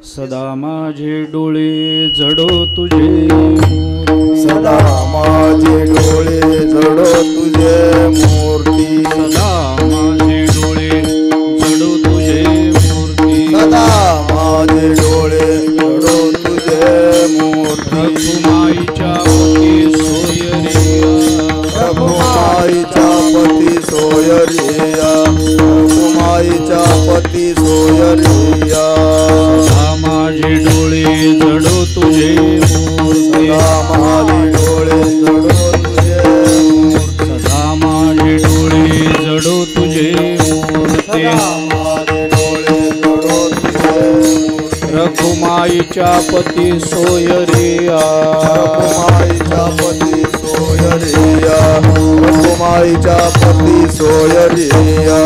सदा माझे डोळे जडो तुझे मूर्ती सदा माझे डोळे जडो तुझे मूर्ती सदा माझे डोळे जडो तुझे मूर्ती सदा माझे डोळे जडो तुझे मूर्ती रघुमाईच्या पती सोयरिया रघुमाईच्या पती सोयरिया रघुमाईच्या पती सोयरिया सदा माझे डोळे जडो तुझे मूर्ती सदा माझे डोळे जडो तुझे मूर्ती सदा माझे डोळे जडो तुझे मूर्ती सदा माझे डोळे जडो तुझे मूर्ती रघुमाईच्या पती सोयरिया रघुमाईच्या पती सोयरिया रघुमाईच्या पती सोयरिया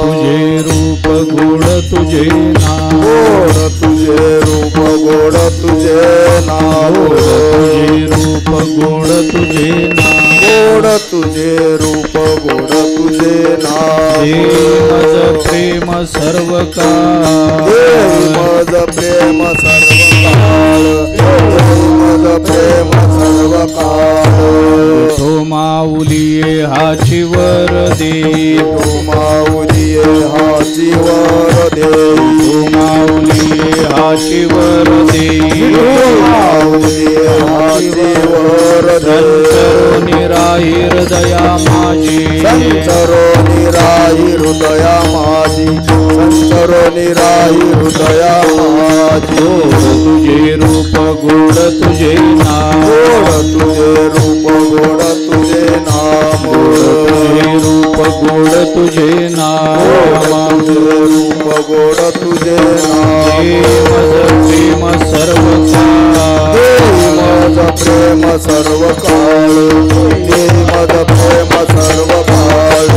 तुझे रूप गोड तुझे नाव गोड तुझे रूप गोड तुझे नाव तुझे रूप गोड तुझे नाव गोड तुझे रूप गोड तुझे नाव हे मज प्रेम सर्व काळ मज प्रेम सर्व काळ मज प्रेम सर्व काळ तो माऊलिये हाची वर दे तो माऊलिये हाची वर दे तो माऊलिये हाची वर दे माऊलिये हाची वर दे संचरो निराही हृदया माझी संचरो निराही हृदया माझी संचरो निराही हृदया माझी तुझे रूप गोड तुझे नाम गोड तुझे रूप गोड तुझे नाम तुझे रूप गोड तुझे नाम तुझे रूप गोड तुझे नाम मज प्रेम सर्व मज प्रेम सर्व काळ मज प्रेम सर्व काळ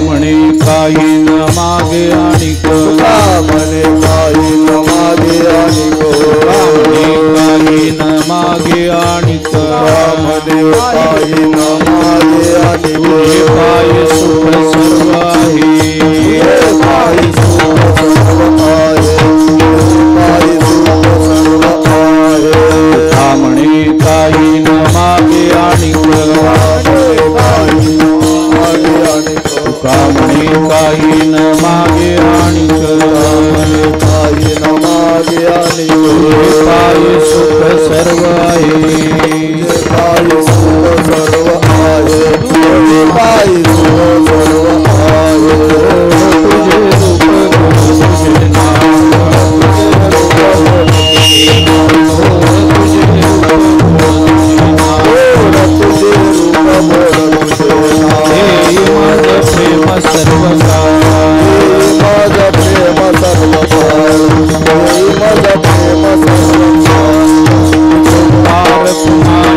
म्हणे काही न मागे आणि म्हणे काही न मागे आणि म्हणे काही न मागे आणि म्हणे काही न मागे आणि तुझे पाय सुख सर्व आहे पाय सुख सर्व आहे पाय सुख सर्व आहे म्हणे काही न मागे आणि तुका म्हणे काही न मागे आणि काही न मागे आणि पाय सुख सर्व आहे पाय सुख सर्व आहे पाय सुख सर्व आहे तुझे रूप तुझे नाम तुझे रूप बोल तुझे मज प्रेम सर्व मज प्रेम सर्व मज प्रेम सर्व पार कुमारी पार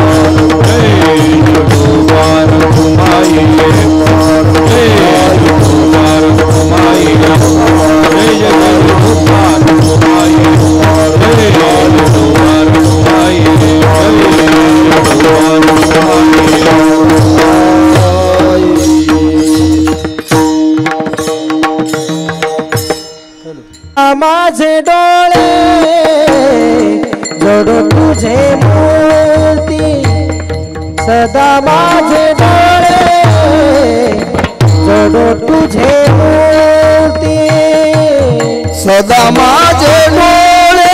कुमाई पार कुमाई पार कुमाई पार कुमाई माझे डोळे जडो तुझे मूर्ती सदा माझे डोळे जडो तुझे मूर्ती सदा माझे डोळे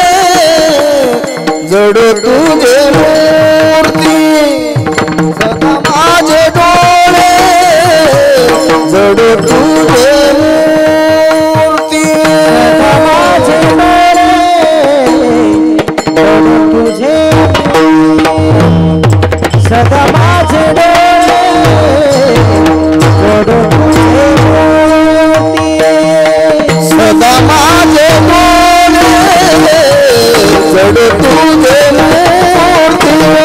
जडो तुझे मूर्ती सदा माझे डोळे जडो तुझे मूर्ती सदा माझे डोळे जडो तुझे सदा माझे डोळे जडो तुझे मूर्ती सदा माझे डोळे जडो तुझे मूर्ती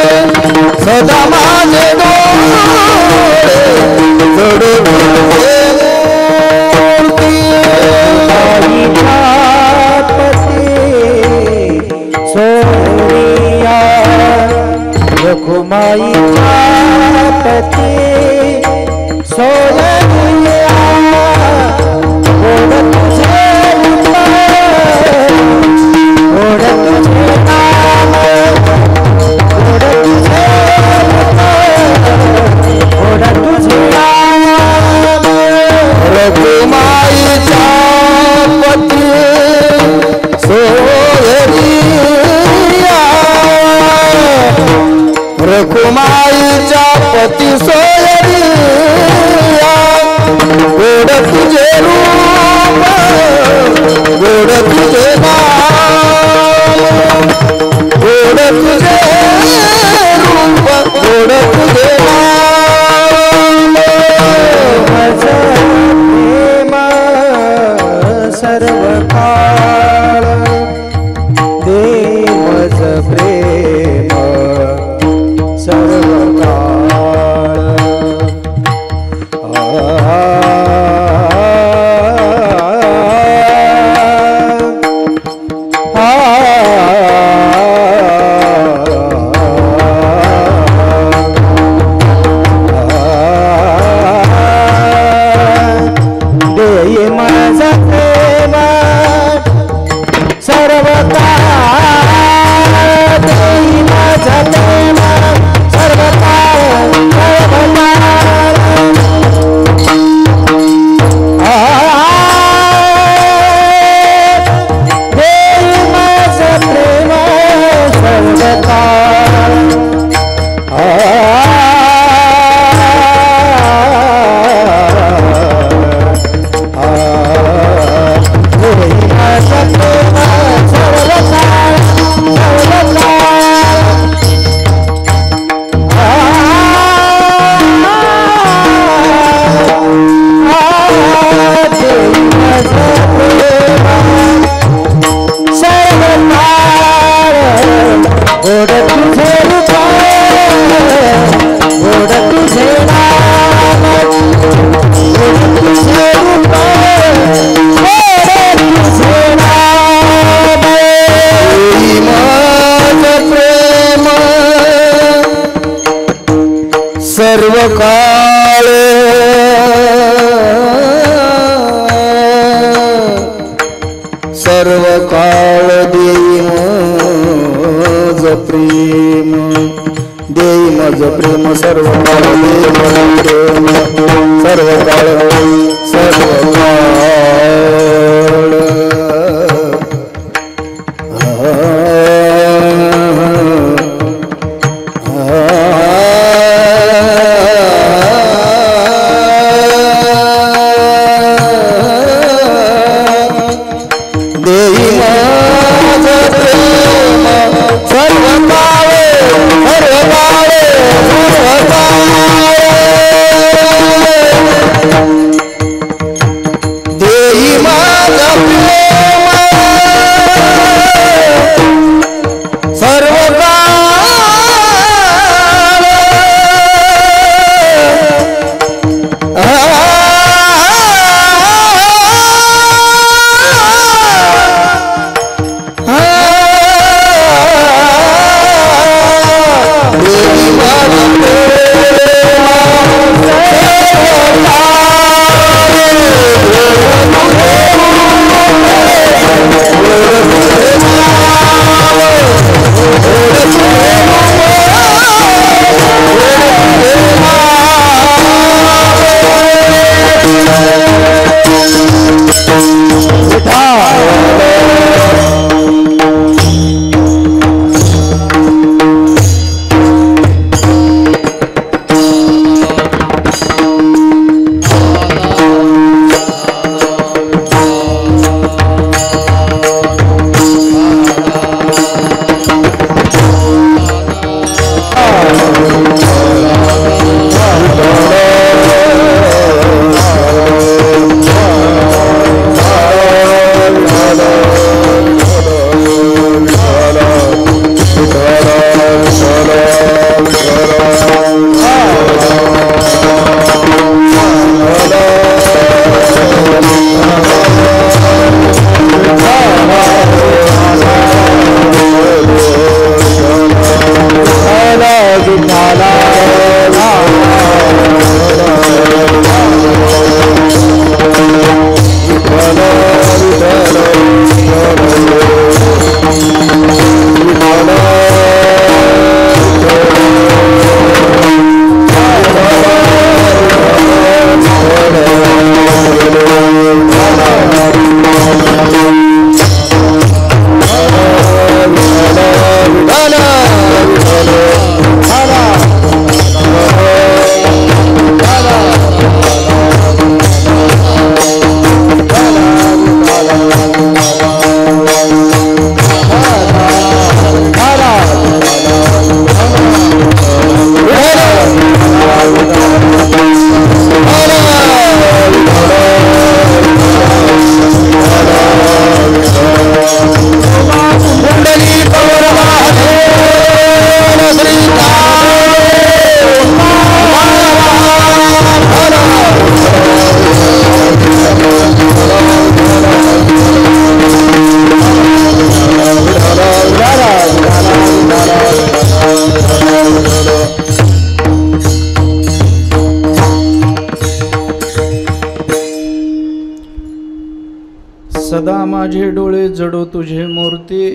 सदा माझे डोळे जडो तुझे मूर्ती,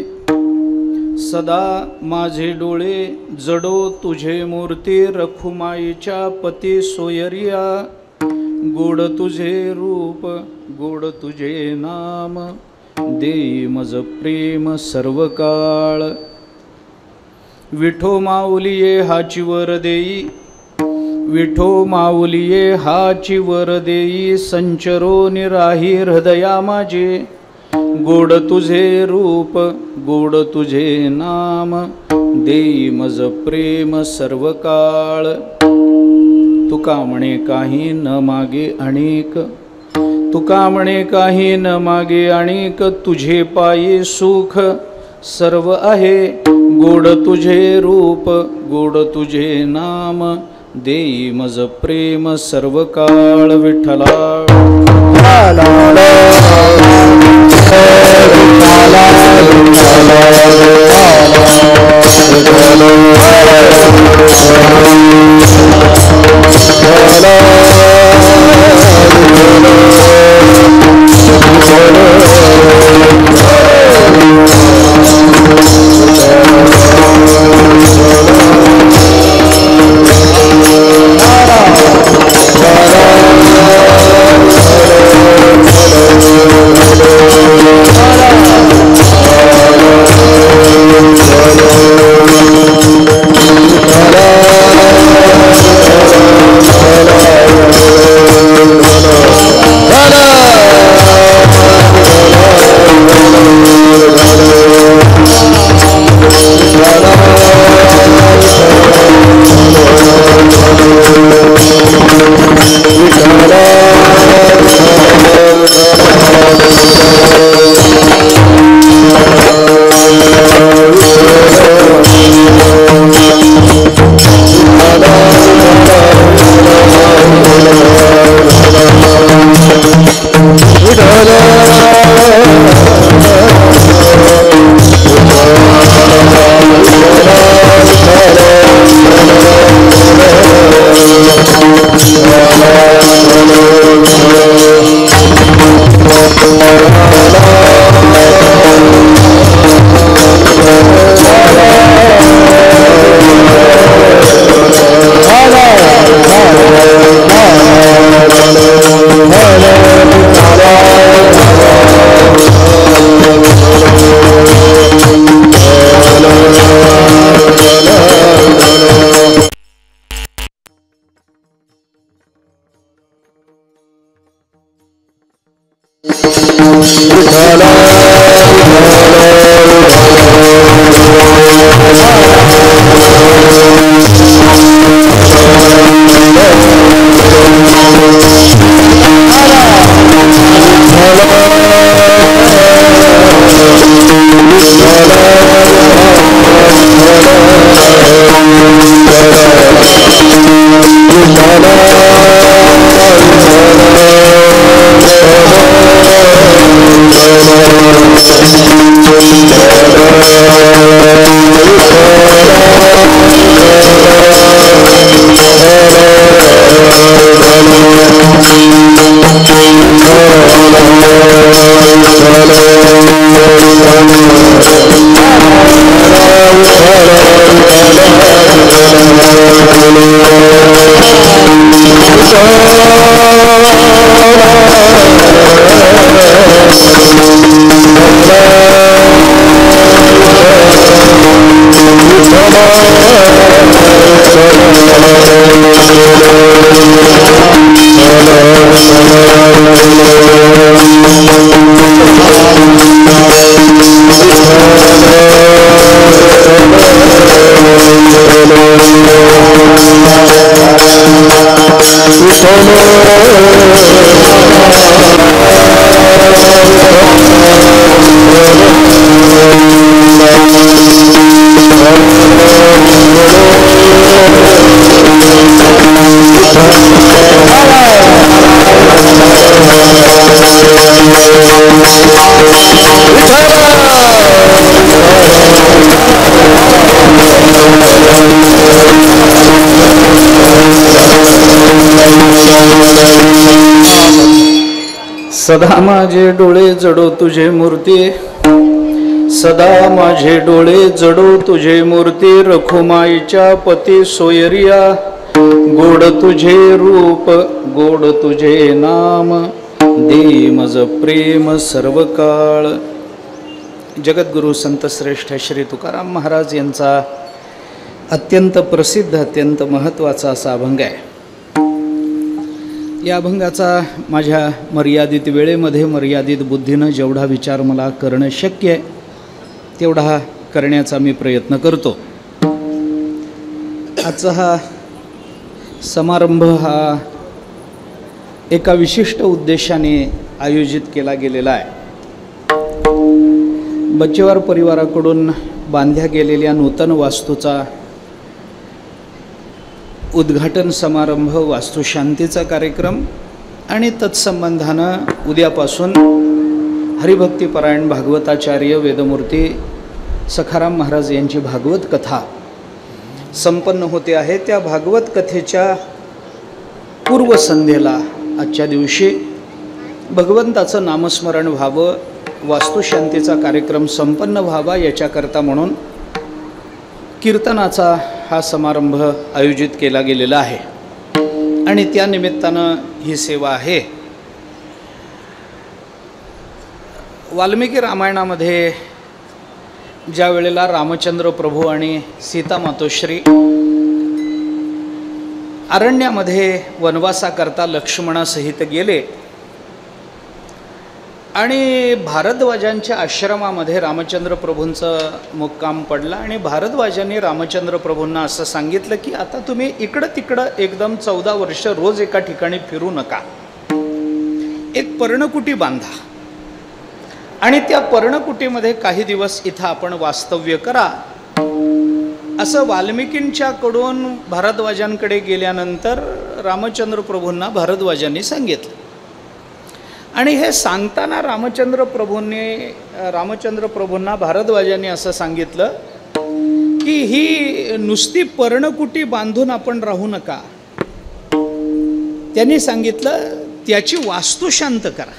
सदा माझे डोळे जडो तुझे मूर्ती. रखुमाईच्या पती सोयरिया, गोड तुझे रूप गोड तुझे नाम, देई मज प्रेम सर्व काळ. विठो माऊलिये हाची वर देई, विठो माऊलिये हाची वर देई. संचरो निराही हृदया माझे, गोड तुझे रूप गोड तुझे नाम, देई मज प्रेम सर्व काळ. तुका म्हणे काही न मागे अनेक, तुका म्हणे काही न मागे अनेक. तुझे पायी सुख सर्व आहे, गोड तुझे रूप गोड तुझे नाम, देई मज प्रेम सर्व काळ. विठ्ठला सदा माझे डोळे जडो तुझे मूर्ती, सदा माझे डोळे जडो तुझे मूर्ती. रखुमाईच्या पती सोयरिया, गोड तुझे रूप गोड तुझे नाम, दे मज प्रेम सर्व काळ. जगद्गुरु संत श्रेष्ठ श्री तुकाराम महाराज यांचा अत्यंत प्रसिद्ध अत्यंत महत्त्वाचा असा अभंग आहे. या अभंगाचा माझ्या मर्यादित वेळेमध्ये मर्यादित बुद्धीनं जेवढा विचार मला करणं शक्य आहे तेवढा करण्याचा मी प्रयत्न करतो. आजचा हा समारंभ हा एका विशिष्ट उद्देशाने आयोजित केला गेलेला आहे. बच्चेवार परिवाराकडून बांधल्या गेलेल्या नूतन वास्तूचा उद्घाटन समारंभ, वास्तुशांतीचा कार्यक्रम आणि तत्संबंधानं उद्यापासून हरिभक्तीपरायण भागवताचार्य वेदमूर्ती सखाराम महाराज यांची भागवत कथा संपन्न होते आहे. त्या भागवत कथेच्या पूर्वसंध्येला आजच्या दिवशी भगवंताचं नामस्मरण व्हावं, वास्तुशांतीचा कार्यक्रम संपन्न व्हावा याच्याकरता म्हणून कीर्तनाचा हा समारंभ आयोजित केला गेलेला आहे आणि त्या निमित्तानं ही सेवा आहे. वाल्मिकी रामायणामध्ये ज्या वेळेला रामचंद्र प्रभू आणि सीता मातोश्री अरण्यामध्ये वनवासाकरता लक्ष्मणासहित गेले आणि भारद्वाजांच्या आश्रमामध्ये रामचंद्र प्रभूंचं मुक्काम पडला आणि भारद्वाजांनी रामचंद्र प्रभूंना असं सांगितलं की आता तुम्ही इकडं तिकडं एकदम 14 वर्ष रोज एका ठिकाणी फिरू नका, एक पर्णकुटी बांधा आणि त्या पर्णकुटीमध्ये काही दिवस इथं आपण वास्तव्य करा, असं वाल्मिकींच्याकडून भारद्वाजांकडे गेल्यानंतर रामचंद्र प्रभूंना भारद्वाजांनी सांगितलं. आणि हे सांगताना रामचंद्र प्रभूंना भारद्वाजांनी असं सांगितलं की ही नुसती पर्णकुटी बांधून आपण राहू नका. त्यांनी सांगितलं त्याची वास्तू शांत करा,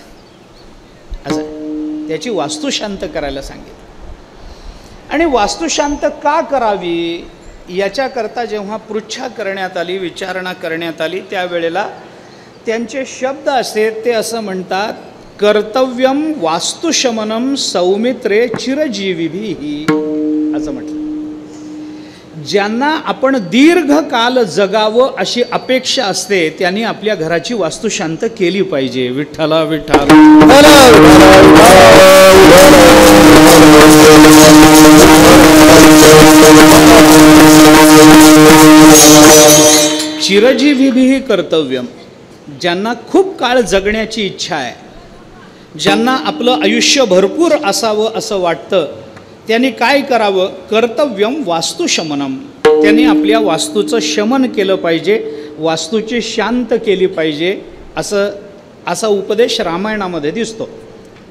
असं त्याची वास्तू शांत करायला सांगितलं. आणि वास्तू शांत का करावी याच्याकरता जेव्हा पृच्छा करण्यात आली, विचारणा करण्यात आली, त्यावेळेला त्यांचे शब्द असे ते असं म्हणतात, कर्तव्यम वास्तुशमनम सौमित्रे चिरजीविभिः, असं म्हटलं. ज्यांना आपण दीर्घकाल जगावं अशी अपेक्षा असते त्यांनी आपल्या घराची वास्तू शांत केली पाहिजे. विठ्ठला विठ्ठल. चिरजीविभिः कर्तव्यम. ज्यांना खूप काळ जगण्याची इच्छा आहे, ज्यांना आपलं आयुष्य भरपूर असावं असं वाटतं, त्यांनी काय करावं? कर्तव्यम वास्तुशमनम. त्यांनी आपल्या वास्तूचं शमन केलं पाहिजे, वास्तूची शांत केली पाहिजे, असा उपदेश रामायणामध्ये दिसतो.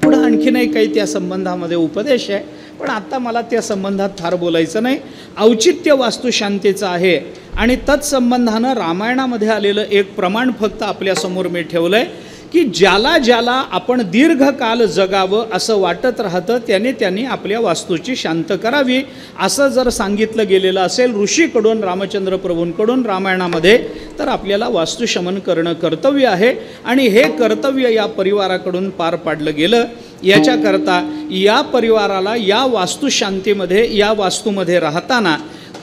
पुढं आणखीनही काही त्या संबंधामध्ये उपदेश आहे, पण आता मला त्या संबंधात फार बोलायचं नाही. औचित्य वास्तुशांतीचं आहे आणि तत्संबंधानं रामायणामध्ये आलेलं एक प्रमाण फक्त आपल्यासमोर मी ठेवलं आहे की ज्याला ज्याला आपण दीर्घकाल जगावं असं वाटत राहतं त्यांनी आपल्या वास्तूची शांत करावी, असं जर सांगितलं गेलेलं असेल ऋषीकडून, रामचंद्र प्रभूंकडून रामायणामध्ये, तर आपल्याला वास्तुशमन करणं कर्तव्य आहे. आणि हे कर्तव्य या परिवाराकडून पार पाडलं गेलं. याच्याकरता या परिवाराला या वास्तुशांतीमध्ये, या वास्तूमध्ये राहताना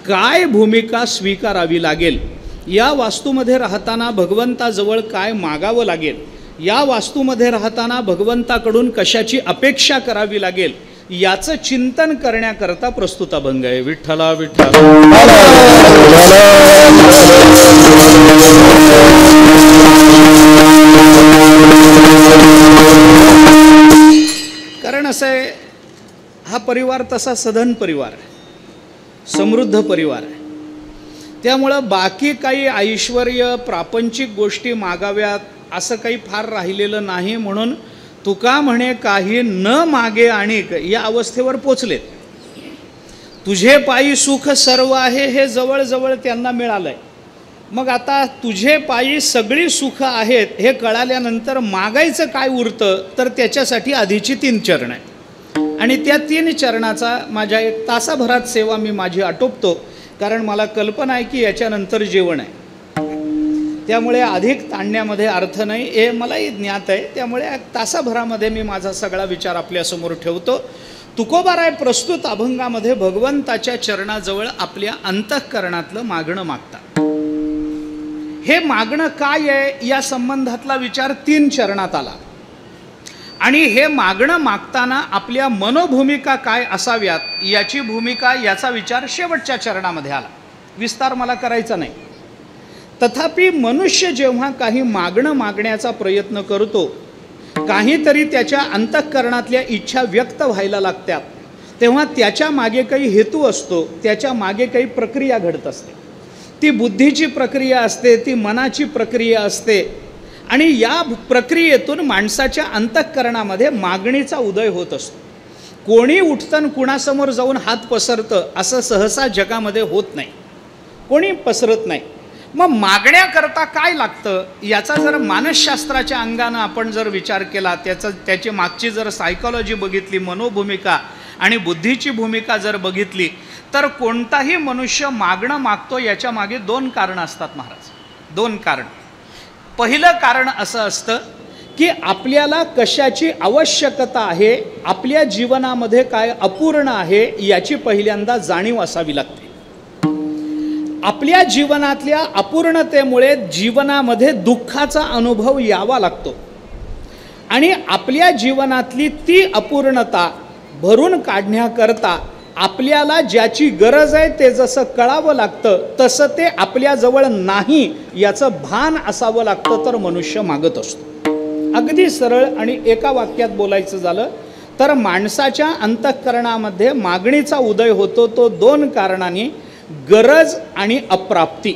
काय भूमिका स्वीकारावी लागेल, या वास्तूमध्ये राहताना भगवंताजवळ काय मागावं लागेल, या वास्तूमध्ये राहताना भगवंताकडून कशाची अपेक्षा करावी लागेल, याचं चिंतन करण्याकरता प्रस्तुत अभंग आहे. विठ्ठला विठ्ठल. कारण असं आहे, हा परिवार तसा सधन परिवार आहे, समृद्ध परिवार आहे. त्यामुळं बाकी काही ऐश्वर्य प्रापंचिक गोष्टी मागाव्यात असं काही फार राहिलेलं नाही. म्हणून तुका म्हणे काही न मागे आणिक या अवस्थेवर पोचलेत. तुझे पायी सुख सर्व आहे हे जवळजवळ त्यांना मिळालंय. मग आता तुझे पायी सगळी सुख आहेत हे कळाल्यानंतर मागायचं काय उरतं, तर त्याच्यासाठी आधीची 3 चरण आहे आणि त्या 3 चरणाचा माझ्या 1 तासाभरात सेवा मी माझी आटोपतो, कारण मला कल्पना आहे की याच्यानंतर जेवण आहे. त्यामुळे अधिक ताणण्यामध्ये अर्थ नाही हे मलाही ज्ञात आहे. त्यामुळे 1 तासाभरामध्ये मी माझा सगळा विचार आपल्यासमोर ठेवतो. तुकोबाराय प्रस्तुत अभंगामध्ये भगवंताच्या चरणाजवळ आपल्या अंतःकरणातलं मागणं मागतात. हे मागणं काय आहे या संबंधातला विचार 3 चरणात आला आणि हे मागणं मागताना आपल्या मनोभूमिका काय असाव्यात याची भूमिका याचा विचार शेवटच्या चरणामध्ये आला. विस्तार मला करायचा नाही. तथापि मनुष्य जेव्हा काही मागणं मागण्याचा प्रयत्न करतो, काहीतरी त्याच्या अंतःकरणातल्या इच्छा व्यक्त व्हायला लागतात, तेव्हा त्याच्या मागे काही हेतू असतो, त्याच्या मागे काही प्रक्रिया घडत असते. ती बुद्धीची प्रक्रिया असते, ती मनाची प्रक्रिया असते आणि या प्रक्रियेतून माणसाच्या अंतःकरणामध्ये मागणीचा उदय होत असतो. कोणी उठतं कुणासमोर जाऊन हात पसरतं असं सहसा जगामध्ये होत नाही, कोणी पसरत नाही. मग मागण्याकरता काय लागतं याचा जर मानसशास्त्राच्या अंगानं आपण जर विचार केला, त्याची मागची जर सायकॉलॉजी बघितली, मनोभूमिका आणि बुद्धीची भूमिका जर बघितली, तर कोणताही मनुष्य मागणं मागतो याच्या मागे 2 कारणं असतात महाराज. 2 कारण. पहिलं कारण असं असतं की आपल्याला कशाची आवश्यकता आहे, आपल्या जीवनामध्ये काय अपूर्ण आहे याची पहिल्यांदा जाणीव असावी लागते. आपल्या जीवनातल्या अपूर्णतेमुळे जीवनामध्ये दुःखाचा अनुभव यावा लागतो आणि आपल्या जीवनातली ती अपूर्णता भरून काढण्याकरता आपल्याला ज्याची गरज आहे ते जसं कळावं लागतं, तसं ते आपल्याजवळ नाही याचं भान असावं लागतं, तर मनुष्य मागत असतो. अगदी सरळ आणि एका वाक्यात बोलायचं झालं तर माणसाच्या अंतःकरणामध्ये मागणीचा उदय होतो तो 2 कारणांनी, गरज आणि अप्राप्ती.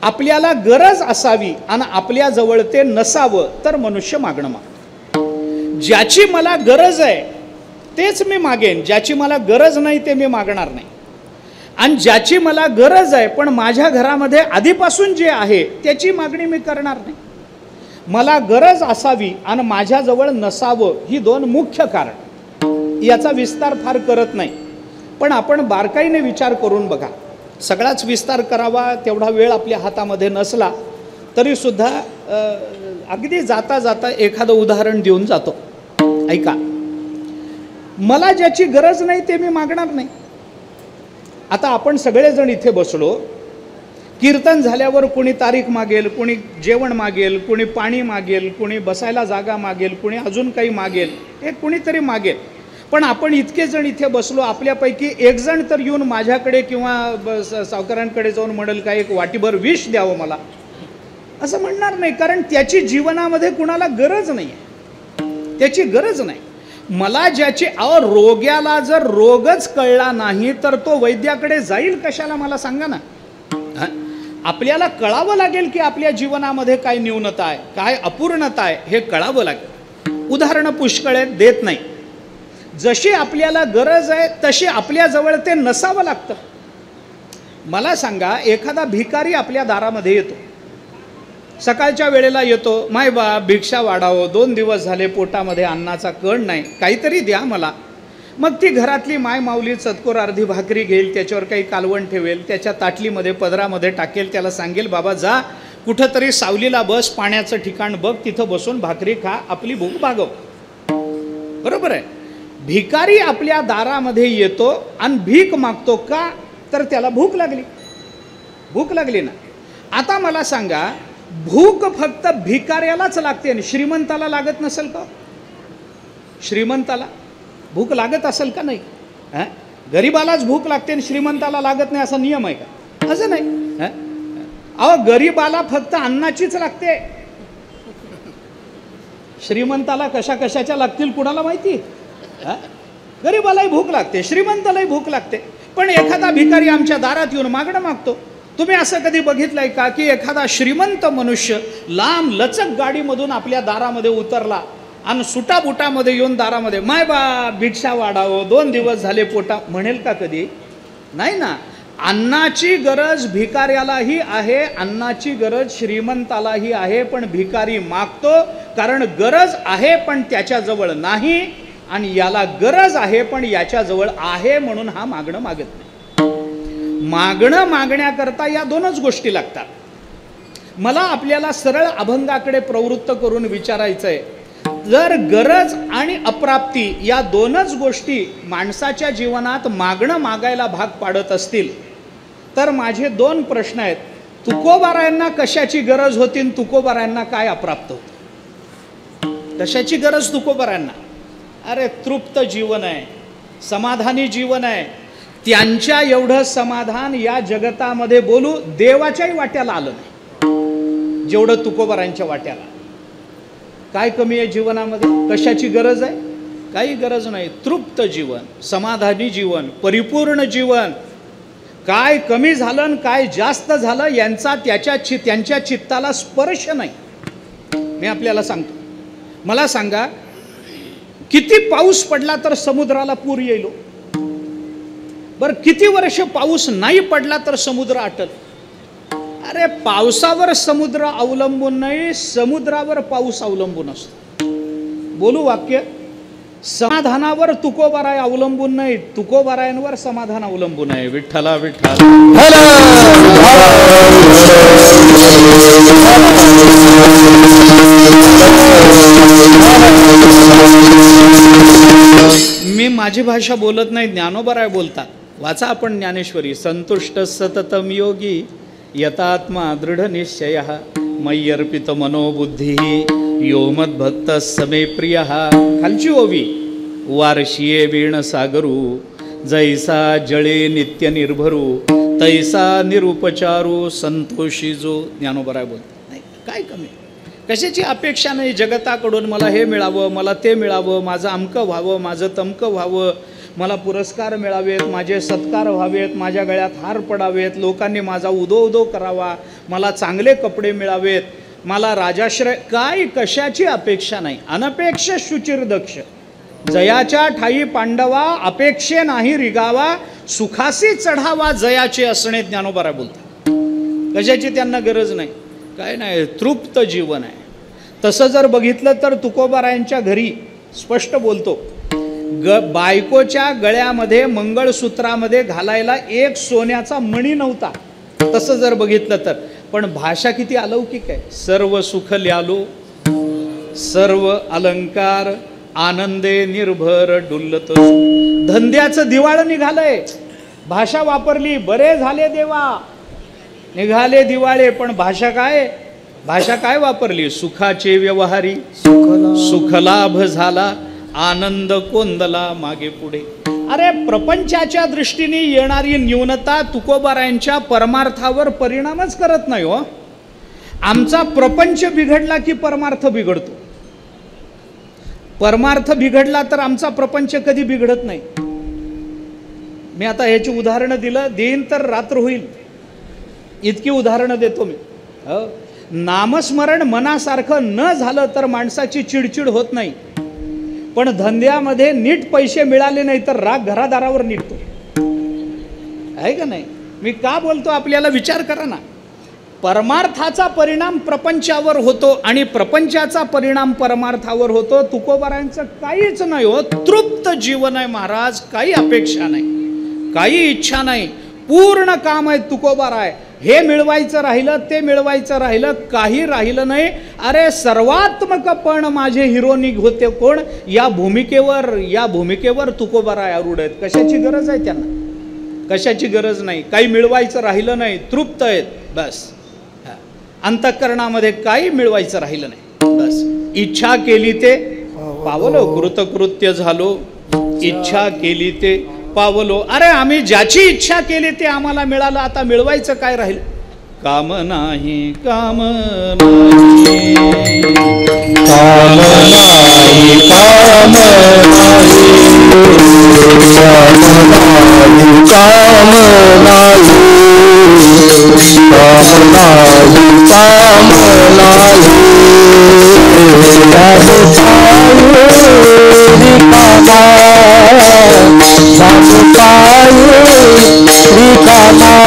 आपल्याला गरज असावी आणि आपल्याजवळ ते नसावं तर मनुष्य मागणं मागतो. ज्याची मला गरज आहे तेच मी मागेन, ज्याची मला गरज नाही ते मी मागणार नाही. आणि ज्याची मला गरज आहे पण माझ्या घरामध्ये आधीपासून जे आहे त्याची मागणी मी करणार नाही. मला गरज असावी आणि माझ्याजवळ नसावं ही 2 मुख्य कारण. याचा विस्तार फार करत नाही, पण आपण बारकाईने विचार करून बघा. सगळाच विस्तार करावा तेवढा वेळ आपल्या हातामध्ये नसला तरीसुद्धा अगदी जाता जाता एखादं उदाहरण देऊन जातो. ऐका, मला ज्याची गरज नाही ते मी मागणार नाही. आता आपण सगळेजण इथे बसलो, कीर्तन झाल्यावर कोणी तारीख मागेल, कोणी जेवण मागेल, कोणी पाणी मागेल, कोणी बसायला जागा मागेल, कोणी अजून काही मागेल, हे कोणीतरी मागेल. पण आपण इतके जण इथे बसलो, आपल्यापैकी 1 जण तर येऊन माझ्याकडे किंवा सावकारांकडे जाऊन म्हणेल का 1 वाटीभर विष द्यावं मला, असं म्हणणार नाही, कारण त्याची जीवनामध्ये कुणाला गरज नाही आहे, त्याची गरज नाही. मला ज्याची रोग्याला जर रोगच कळला नाही तर तो वैद्याकडे जाईल कशाला, मला सांगा ना. आपल्याला कळावं लागेल की आपल्या जीवनामध्ये काय न्यूनता आहे, काय अपूर्णता आहे हे कळावं लागेल. उदाहरणं पुष्कळ आहेत, देत नाही. जशी आपल्याला गरज आहे तशी आपल्याजवळ ते नसावं लागतं. मला सांगा, एखादा भिकारी आपल्या दारामध्ये येतो, सकाळच्या वेळेला येतो, माय बा भिक्षा वाढावं, 2 दिवस झाले पोटामध्ये अन्नाचा कण नाही, काहीतरी द्या मला. मग ती घरातली माय माऊली चतकोर अर्धी भाकरी घेईल, त्याच्यावर काही कालवण ठेवेल, त्याच्या ताटलीमध्ये पदरामध्ये टाकेल, त्याला सांगेल बाबा जा कुठंतरी सावलीला बस, पाण्याचं ठिकाण बघ, तिथं बसून भाकरी खा, आपली भूक भागव. बरोबर आहे. भिकारी आपल्या दारामध्ये येतो आणि भीक मागतो का, तर त्याला भूक लागली, भूक लागली ना. आता मला सांगा, भूक फक्त भिकाऱ्यालाच लागते आणि श्रीमंताला लागत नसेल का? श्रीमंताला भूक लागत असेल का? नाही. गरीबालाच भूक लागते आणि श्रीमंताला लागत नाही असा नियम आहे का? असं नाही. अहो, गरीबाला फक्त अन्नाचीच लागते, श्रीमंताला कशा कशाच्या लागतील कुणाला माहिती. गरीबालाही भूक लागते, श्रीमंतालाही भूक लागते. पण एखादा भिकारी आमच्या दारात येऊन मागणं मागतो. तुम्ही असं कधी बघितलंय का की एखादा श्रीमंत मनुष्य लांब लचक गाडीमधून आपल्या दारामध्ये उतरला आणि सुटाबुटामध्ये येऊन दारामध्ये माय बा भिक्षा वाढावं, 2 दिवस झाले पोटा, म्हणेल का कधी? नाही ना. अन्नाची गरज भिकाऱ्यालाही आहे, अन्नाची गरज श्रीमंतालाही आहे, पण भिकारी मागतो कारण गरज आहे पण त्याच्याजवळ नाही, आणि याला गरज आहे पण याच्याजवळ आहे म्हणून हा मागणं मागत नाही. मागणं मागण्याकरता या दोनच गोष्टी लागतात. मला आपल्याला सरळ अभंगाकडे प्रवृत्त करून विचारायचं आहे, जर गरज आणि अप्राप्ती या दोनच गोष्टी माणसाच्या जीवनात मागणं मागायला भाग पाडत असतील तर माझे दोन प्रश्न आहेत. तुकोबारायांना कशाची गरज होती आणि तुकोबारायांना काय अप्राप्त होतं? कशाची गरज तुकोबारायांना? अरे तृप्त जीवन आहे, समाधानी जीवन आहे. त्यांच्या एवढं समाधान या जगतामध्ये बोलू देवाच्याही वाट्याला आलं नाही जेवढं तुकोबारांच्या वाट्याला. काय कमी आहे जीवनामध्ये? कशाची गरज आहे? काही गरज नाही. तृप्त जीवन, समाधानी जीवन, परिपूर्ण जीवन. काय कमी झालं काय जास्त झालं यांचा त्यांच्या चित्ताला स्पर्श नाही. मी आपल्याला सांगतो, मला सांगा किती पाऊस पडला तर समुद्राला पूर येईल? बरं किती वर्ष पाऊस नाही पडला तर समुद्र आटल? अरे पावसावर समुद्र अवलंबून नाही, समुद्रावर पाऊस अवलंबून असतो. बोलू वाक्य, समाधानावर तुकोबाराय अवलंबून नाही, तुकोबारायांवर समाधान अवलंबून आहे. विठ्ठला विठ्ठल. मी माझी भाषा बोलत नाही, ज्ञानोबाराय बोलतात. वाचा आपण ज्ञानेश्वरी. संतुष्ट सततम योगी यतात्मा दृढ निश्चय मयि अर्पित मनोबुद्धी यो मद्भक्त समे प्रिय. खालची ओवी. वार्षिये वीण सागरू जैसा जळे नित्य निर्भरू तैसा निरुपचारू संतोषी जो. ज्ञानोबराय बोलतात. नाही काय कमी, कशाची अपेक्षा नाही जगताकडून. मला हे मिळावं, मला ते मिळावं, माझं अमकं व्हावं, माझं तमकं व्हावं, मला पुरस्कार मिळावेत, माझे सत्कार व्हावेत, माझ्या गळ्यात हार पडावेत, लोकांनी माझा उदो उदो करावा, मला चांगले कपडे मिळावेत, मला राजाश्रय. काय कशाची अपेक्षा नाही. अनपेक्ष शुचिर दक्ष जयाच्या ठाई पांडवा अपेक्षे नाही रिगावा सुखासी चढावा जयाचे असणे. ज्ञानोबाराय बोलतात. कशाची त्यांना गरज नाही, काय नाही, तृप्त जीवन आहे. तसं जर बघितलं तर तुकोबारायांच्या घरी स्पष्ट बोलतो, बायकोच्या गळ्यामध्ये मंगळसूत्रामध्ये घालायला एक सोन्याचा मणी नव्हता. तसं जर बघितलं तर. पण भाषा किती अलौकिक आहे. सर्व सुख ल्यालो सर्व अलंकार आनंदे निर्भर डुल्लत. धंद्याचं दिवाळ निघालंय, भाषा वापरली. बरे झाले देवा निघाले दिवाळे, पण भाषा काय वापरली? सुखाचे व्यवहारी सुखलाभ झाला आनंद कोंदला मागे पुढे. अरे प्रपंचाच्या दृष्टीने येणारी न्यूनता तुकोबारायांच्या परमार्थावर परिणामच करत नाही हो. आमचा प्रपंच बिघडला की परमार्थ बिघडतो. परमार्थ बिघडला तर आमचा प्रपंच कधी बिघडत नाही. मी आता ह्याची उदाहरणं देईन तर रात्र होईल, इतकी उदाहरणं देतो मी. नामस्मरण मनासारखं न झालं तर माणसाची चिडचिड होत नाही, पण धंद्यामध्ये नीट पैसे मिळाले नाही तर राग घरादारावर निघतो, आहे का नाही? मी का बोलतो आपल्याला विचार करा ना. परमार्थाचा परिणाम प्रपंचावर होतो आणि प्रपंचाचा परिणाम परमार्थावर होतो. तुकोबारायांचं काहीच नाही हो, तृप्त जीवन आहे महाराज. काही अपेक्षा नाही, काही इच्छा नाही, पूर्ण काम आहे तुकोबाराय. हे मिळवायचं राहिलं, ते मिळवायचं राहिलं, काही राहिलं नाही. अरे सर्वात्मकपण माझे हिरोनिक होते कोण? या भूमिकेवर तुकोबाराय आरूढ आहेत. कशाची गरज आहे त्यांना? कशाची गरज नाही. काही मिळवायचं राहिलं नाही, तृप्त आहेत बस. अंतःकरणामध्ये काही मिळवायचं राहिलं नाही बस. इच्छा केली ते पावलो, कृतकृत्य झालो. इच्छा केली ते पावलो. अरे आम्ही ज्याची इच्छा केली ते आम्हाला मिळालं, आता मिळवायचं काय राहील? काम नाही, काम नाही, काम नाही, काम Bye.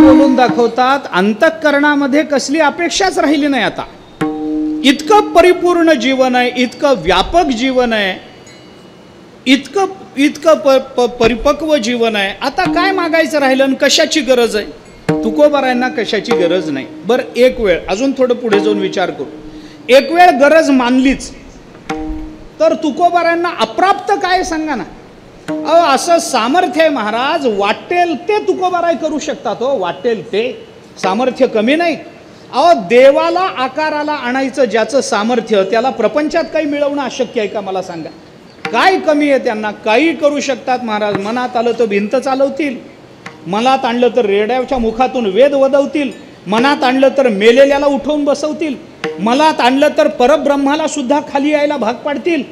बोलून दाखवतात अंतःकरणामध्ये कसली अपेक्षाच राहिली नाही आता. इतकं परिपूर्ण जीवन आहे, इतकं व्यापक जीवन आहे, इतकं परिपक्व जीवन आहे. आता काय मागायचं राहिलं आणि कशाची गरज आहे? तुकोबारायांना कशाची गरज नाही. बरं एक वेळ अजून थोडं पुढे जाऊन विचार करू. एक वेळ गरज मानलीच तर तुकोबारायांना अप्राप्त काय सांगा ना. अहो असं सामर्थ्य आहे महाराज, वाटेल ते तुकोबाराय करू शकतात. हो वाटेल ते, सामर्थ्य कमी नाही. अहो देवाला आकाराला आणायचं ज्याचं सामर्थ्य, त्याला प्रपंचात काही मिळवणं अशक्य आहे का मला सांगा. काय कमी आहे त्यांना? काही करू शकतात महाराज. मनात आलं तर भिंत चालवतील, मनात आणलं तर रेड्याच्या मुखातून वेद वदवतील, मनात आणलं तर मेलेल्याला उठवून बसवतील, मनात आणलं तर परब्रह्माला सुद्धा खाली यायला भाग पाडतील,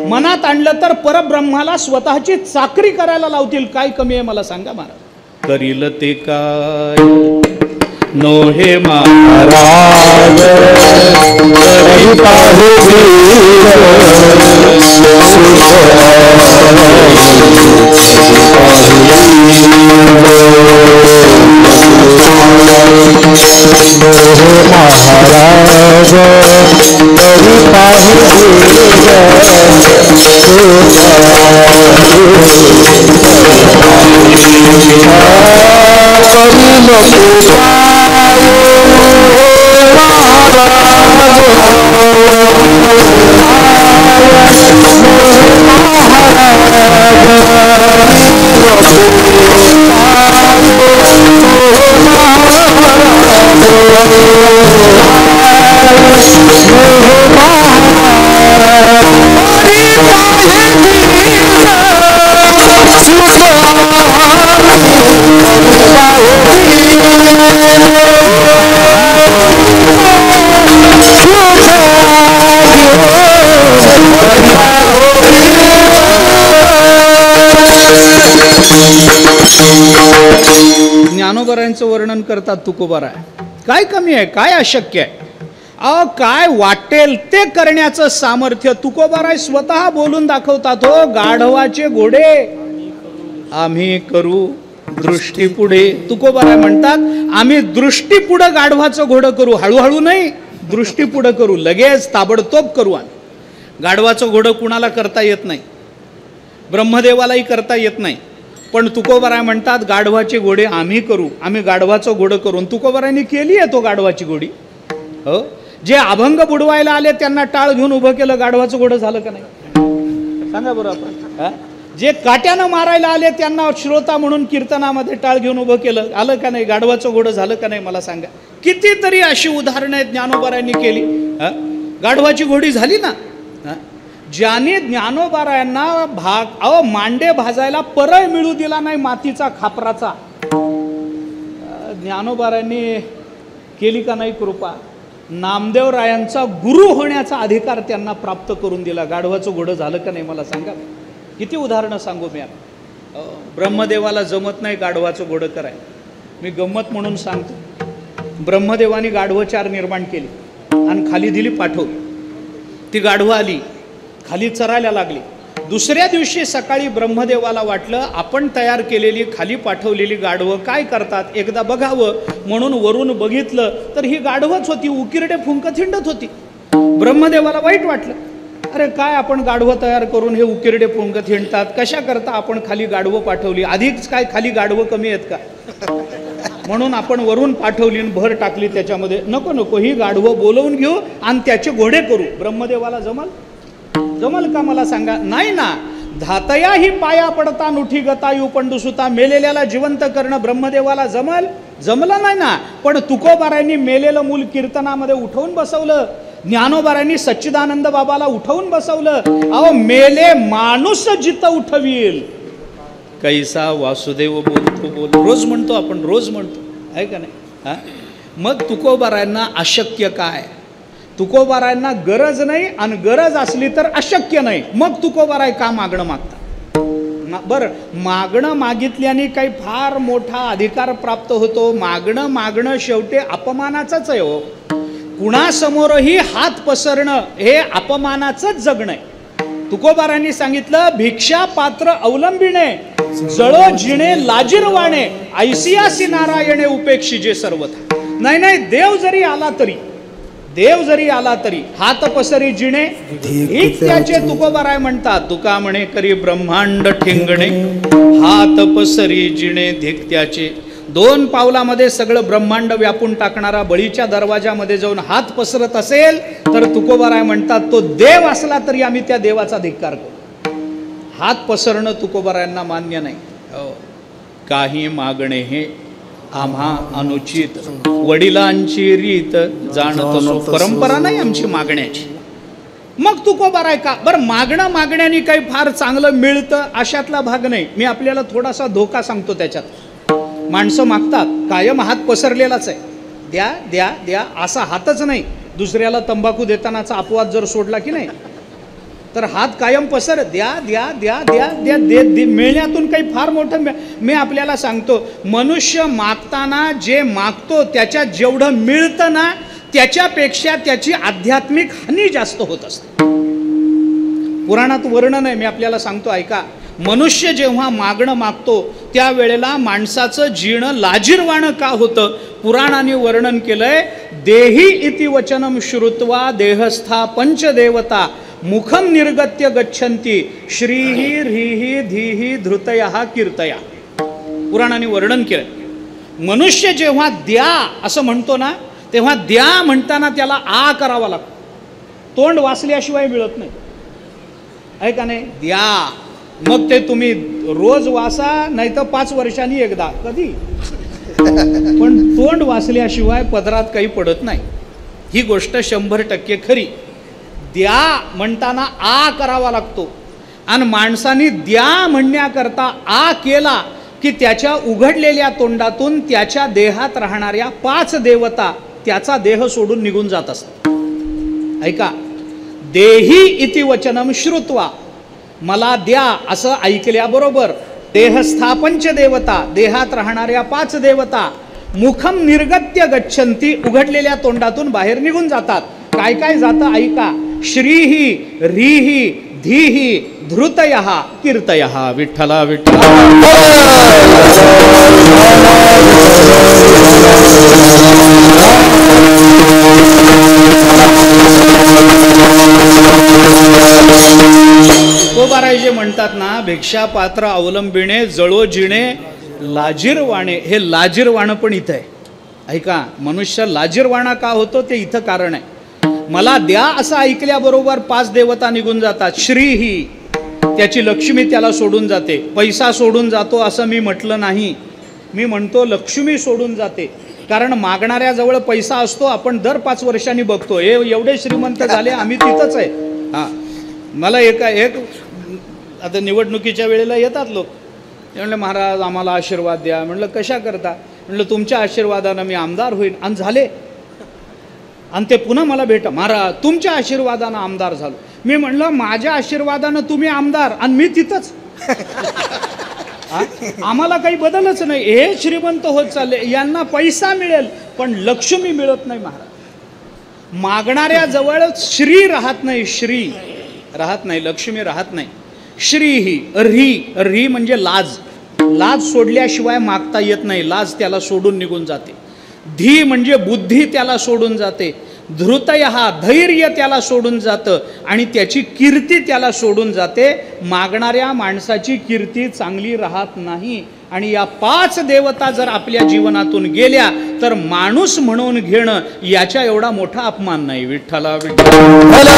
मनात आणलं तर परब्रह्माला स्वतःची चाकरी करायला लावतील. काय कमी आहे मला सांगा महाराज. करील ते काय नो हे महाराज ज्ञानोबारायांचं वर्णन करतात तुकोबाराय. काय कमी आहे, काय अशक्य आहे? अहो काय वाटेल ते करण्याचं सामर्थ्य तुकोबाराय स्वतः बोलून दाखवतात. हो गाढवाचे घोडे आम्ही करू दृष्टी पुढे. तुकोबाराय म्हणतात आम्ही दृष्टी पुढे गाढवाचं घोडं करू. हळूहळू नाही, दृष्टी पुढे करू, लगेच ताबडतोब करू. आम्ही गाढवाचं घोडं कुणाला करता येत नाही, ब्रह्मदेवालाही करता येत नाही. पण तुकोबाराय म्हणतात गाढवाची घोडे आम्ही करू, आम्ही गाढवाचं घोडं करून. तुकोबारायांनी केली आहे तो गाढवाची घोडी. हो जे अभंग बुडवायला आले त्यांना टाळ घेऊन उभं केलं, गाढवाचं घोडं झालं का नाही सांगा बरं आपण. जे काट्यानं मारायला आले त्यांना श्रोता म्हणून कीर्तनामध्ये टाळ घेऊन उभं केलं, आलं का नाही? गाढवाचं घोडं झालं का नाही मला सांगा. कितीतरी अशी उदाहरणं आहेत ज्ञानोबारायांनी केली. गाढवाची घोडी झाली ना. ज्याने ज्ञानोबारायांना मांडे भाजायला परळ मिळू दिला नाही मातीचा खापराचा, ज्ञानोबारायांनी केली का नाही कृपा? नामदेवरायांचा गुरु होण्याचा अधिकार त्यांना प्राप्त करून दिला. गाढवाचं घोडं झालं का नाही मला सांगा. किती उदाहरणं सांगू मी आता. ब्रह्मदेवाला जमत नाही गाढवाचं घोडं करायला. मी गंमत म्हणून सांगतो. ब्रह्मदेवानी गाढवं 4 निर्माण केली आणि खाली दिली पाठवली. ती गाढवं आली, खाली चरायला लागली. दुसऱ्या दिवशी सकाळी ब्रह्मदेवाला वाटलं आपण तयार केलेली खाली पाठवलेली गाढवं काय करतात, एकदा बघावं म्हणून वरून बघितलं तर ही गाढवच होती. उकिरडे फुंकत हिंडत होती. ब्रह्मदेवाला वाईट वाटलं. अरे काय आपण गाढवं तयार करून हे उकिरडे फुंकत हिंडतात, कशा करता आपण खाली गाढवं पाठवली? आधीच काय खाली गाढवं कमी आहेत का? म्हणून आपण वरून पाठवली आणि भर टाकली त्याच्यामध्ये. नको नको, ही गाढवं बोलवून घेऊ आणि त्याचे घोडे करू. ब्रह्मदेवाला जमल का मला सांगा? नाही ना. धातया ही पाया पडता नुठी गता यू पंडुसुता, मेलेल्याला जिवंत करणं ब्रह्मदेवाला जमलं नाही ना. पण तुकोबारायांनी मेलेलं मूल कीर्तनामध्ये उठवून बसवलं. ज्ञानोबारायांनी सच्चिदानंद बाबाला उठवून बसवलं. अहो, मेले माणूस जित उठवील कैसा वासुदेव बोल रोज म्हणतो आपण, रोज म्हणतो, आहे का नाही? हा, मग तुकोबारायांना अशक्य काय? तुकोबारायांना गरज नाही आणि गरज असली तर अशक्य नाही. मग तुकोबाराय का मागणं मागता? बरं, मागणं मागितल्याने काही फार मोठा अधिकार प्राप्त होतो? मागणं शेवटी अपमानाचंच आहे हो. कुणासमोरही हात पसरणं हे अपमानाचंच जगणं आहे. तुकोबारांनी सांगितलं, भिक्षा पात्र अवलंबिणे जळो जिणे लाजिरवाणे, ऐसियासी नारायणे उपेक्षिजे सर्वथा. नाही, देव जरी आला तरी हात पसरी जिणे हीच त्याचे तुकोबाराय म्हणतात. तुका म्हणे करी ब्रह्मांड ठिंगणे, हात पसरी जिणे धिक त्याचे. 2 पावलामध्ये सगळं ब्रह्मांड व्यापून टाकणारा बळीच्या दरवाजामध्ये जाऊन हात पसरत असेल तर तुकोबाराय म्हणतात, तो देव असला तरी आम्ही त्या देवाचा धिक्कार करू. हात पसरणं तुकोबारायांना मान्य नाही. काही मागणे हे आम्हा अनुचित, वडिलांची रीत जाणतो, परंपरा नाही आमची मागण्याची. मग तुकोबाराय का? बरं, मागण्याने काही फार चांगलं मिळतं अशातला भाग नाही. मी आपल्याला थोडासा धोका सांगतो त्याच्यात. माणसं मागतात, कायम हात पसरलेलाच आहे, द्या द्या द्या असा हातच नाही. दुसऱ्याला तंबाखू देतानाचा अपवाद जर सोडला की नाही, तर हात कायम पसर, द्या द्या द्या द्या द्या दे. मिळण्यातून काही फार मोठं मी आपल्याला सांगतो, मनुष्य मागताना जे मागतो त्याच्यात जेवढं मिळतं ना, त्याच्यापेक्षा त्याची आध्यात्मिक हानी जास्त होत असते. पुराणात वर्णन आहे, मी आपल्याला सांगतो ऐका. मनुष्य जेव्हा मागणं मागतो त्यावेळेला माणसाचं जीणं लाजिरवाणं का होतं? पुराणाने वर्णन केलंय, देही इति वचनम श्रुत्वा देहस्था पंचदेवता मुखम निर्गत्य गच्छन्ति श्रीही ह्रीही धीही धृतया कीर्तया. पुराणाने वर्णन केलं. मनुष्य जेव्हा द्या असं म्हणतो ना, तेव्हा द्या म्हणताना त्याला आ करावा लागतो. तोंड वाचल्याशिवाय मिळत नाही, आहे का नाही? द्या, मग ते तुम्ही रोज वाचा, नाही तर 5 वर्षांनी एकदा, कधी, पण तोंड वाचल्याशिवाय पदरात काही पडत नाही. ही गोष्ट 100% खरी. द्या म्हणताना आ करावा लागतो. आणि माणसाने द्या म्हणण्याकरता आ केला की त्याच्या उघडलेल्या तोंडातून त्याच्या देहात राहणाऱ्या 5 देवता त्याचा देह सोडून निघून जात असतात. ऐका, देही इति वचनम श्रुत्वा, मला द्या असं ऐकल्याबरोबर देहस्था पंचदेवता, देहात राहणाऱ्या 5 देवता मुखम निर्गत्य गच्छन्ति, उघडलेल्या तोंडातून बाहेर निघून जातात. काय काय जातं ऐका. श्रीही ह्रीही धीही धृतयः कीर्तयः. विठ्ठला विठ्ठला. तुकोबाराय जे म्हणतात ना, भिक्षा पात्र अवलंबिणे जळो जिणे लाजिरवाणे, हे लाजिरवाणं पण इथं आहे. ऐका, मनुष्य लाजिरवाणा का होतो ते इथं कारण आहे. मला द्या असं ऐकल्याबरोबर 5 देवता निघून जातात. श्रीही, त्याची लक्ष्मी त्याला सोडून जाते. पैसा सोडून जातो असं मी म्हटलं नाही, मी म्हणतो लक्ष्मी सोडून जाते. कारण मागणाऱ्याजवळ पैसा असतो, आपण दर 5 वर्षांनी बघतो, हे एवढे श्रीमंत झाले, आम्ही तिथंच आहे. हां, मला एक आता निवडणुकीच्या वेळेला येतात लोक, ते म्हणले महाराज आम्हाला आशीर्वाद द्या. म्हटलं कशा करता? म्हटलं तुमच्या आशीर्वादानं मी आमदार होईन. आणि झाले, आणि ते पुन्हा मला भेटा, महाराज तुमच्या आशीर्वादानं आमदार झालो. मी म्हणलं माझ्या आशीर्वादानं तुम्ही आमदार आणि मी तिथंच. आम्हाला काही बदलच नाही, हे श्रीमंत होत चालले, यांना पैसा मिळेल पण लक्ष्मी मिळत नाही. महाराज मागणाऱ्याजवळ श्री राहत नाही, श्री राहत नाही, लक्ष्मी राहत नाही. श्रीही री म्हणजे लाज सोडल्याशिवाय मागता येत नाही, लाज त्याला सोडून निघून जाते. धी म्हणजे बुद्धी त्याला सोडून जाते. धृतयः धैर्य त्याला सोडून जातं आणि त्याची कीर्ती त्याला सोडून जाते. मागणाऱ्या माणसाची कीर्ती चांगली राहत नाही. आणि या 5 देवता जर आपल्या जीवनातून गेल्या तर माणूस म्हणून घेणं याच्या एवढा मोठा अपमान नाही. विठ्ठला विठ्ठला.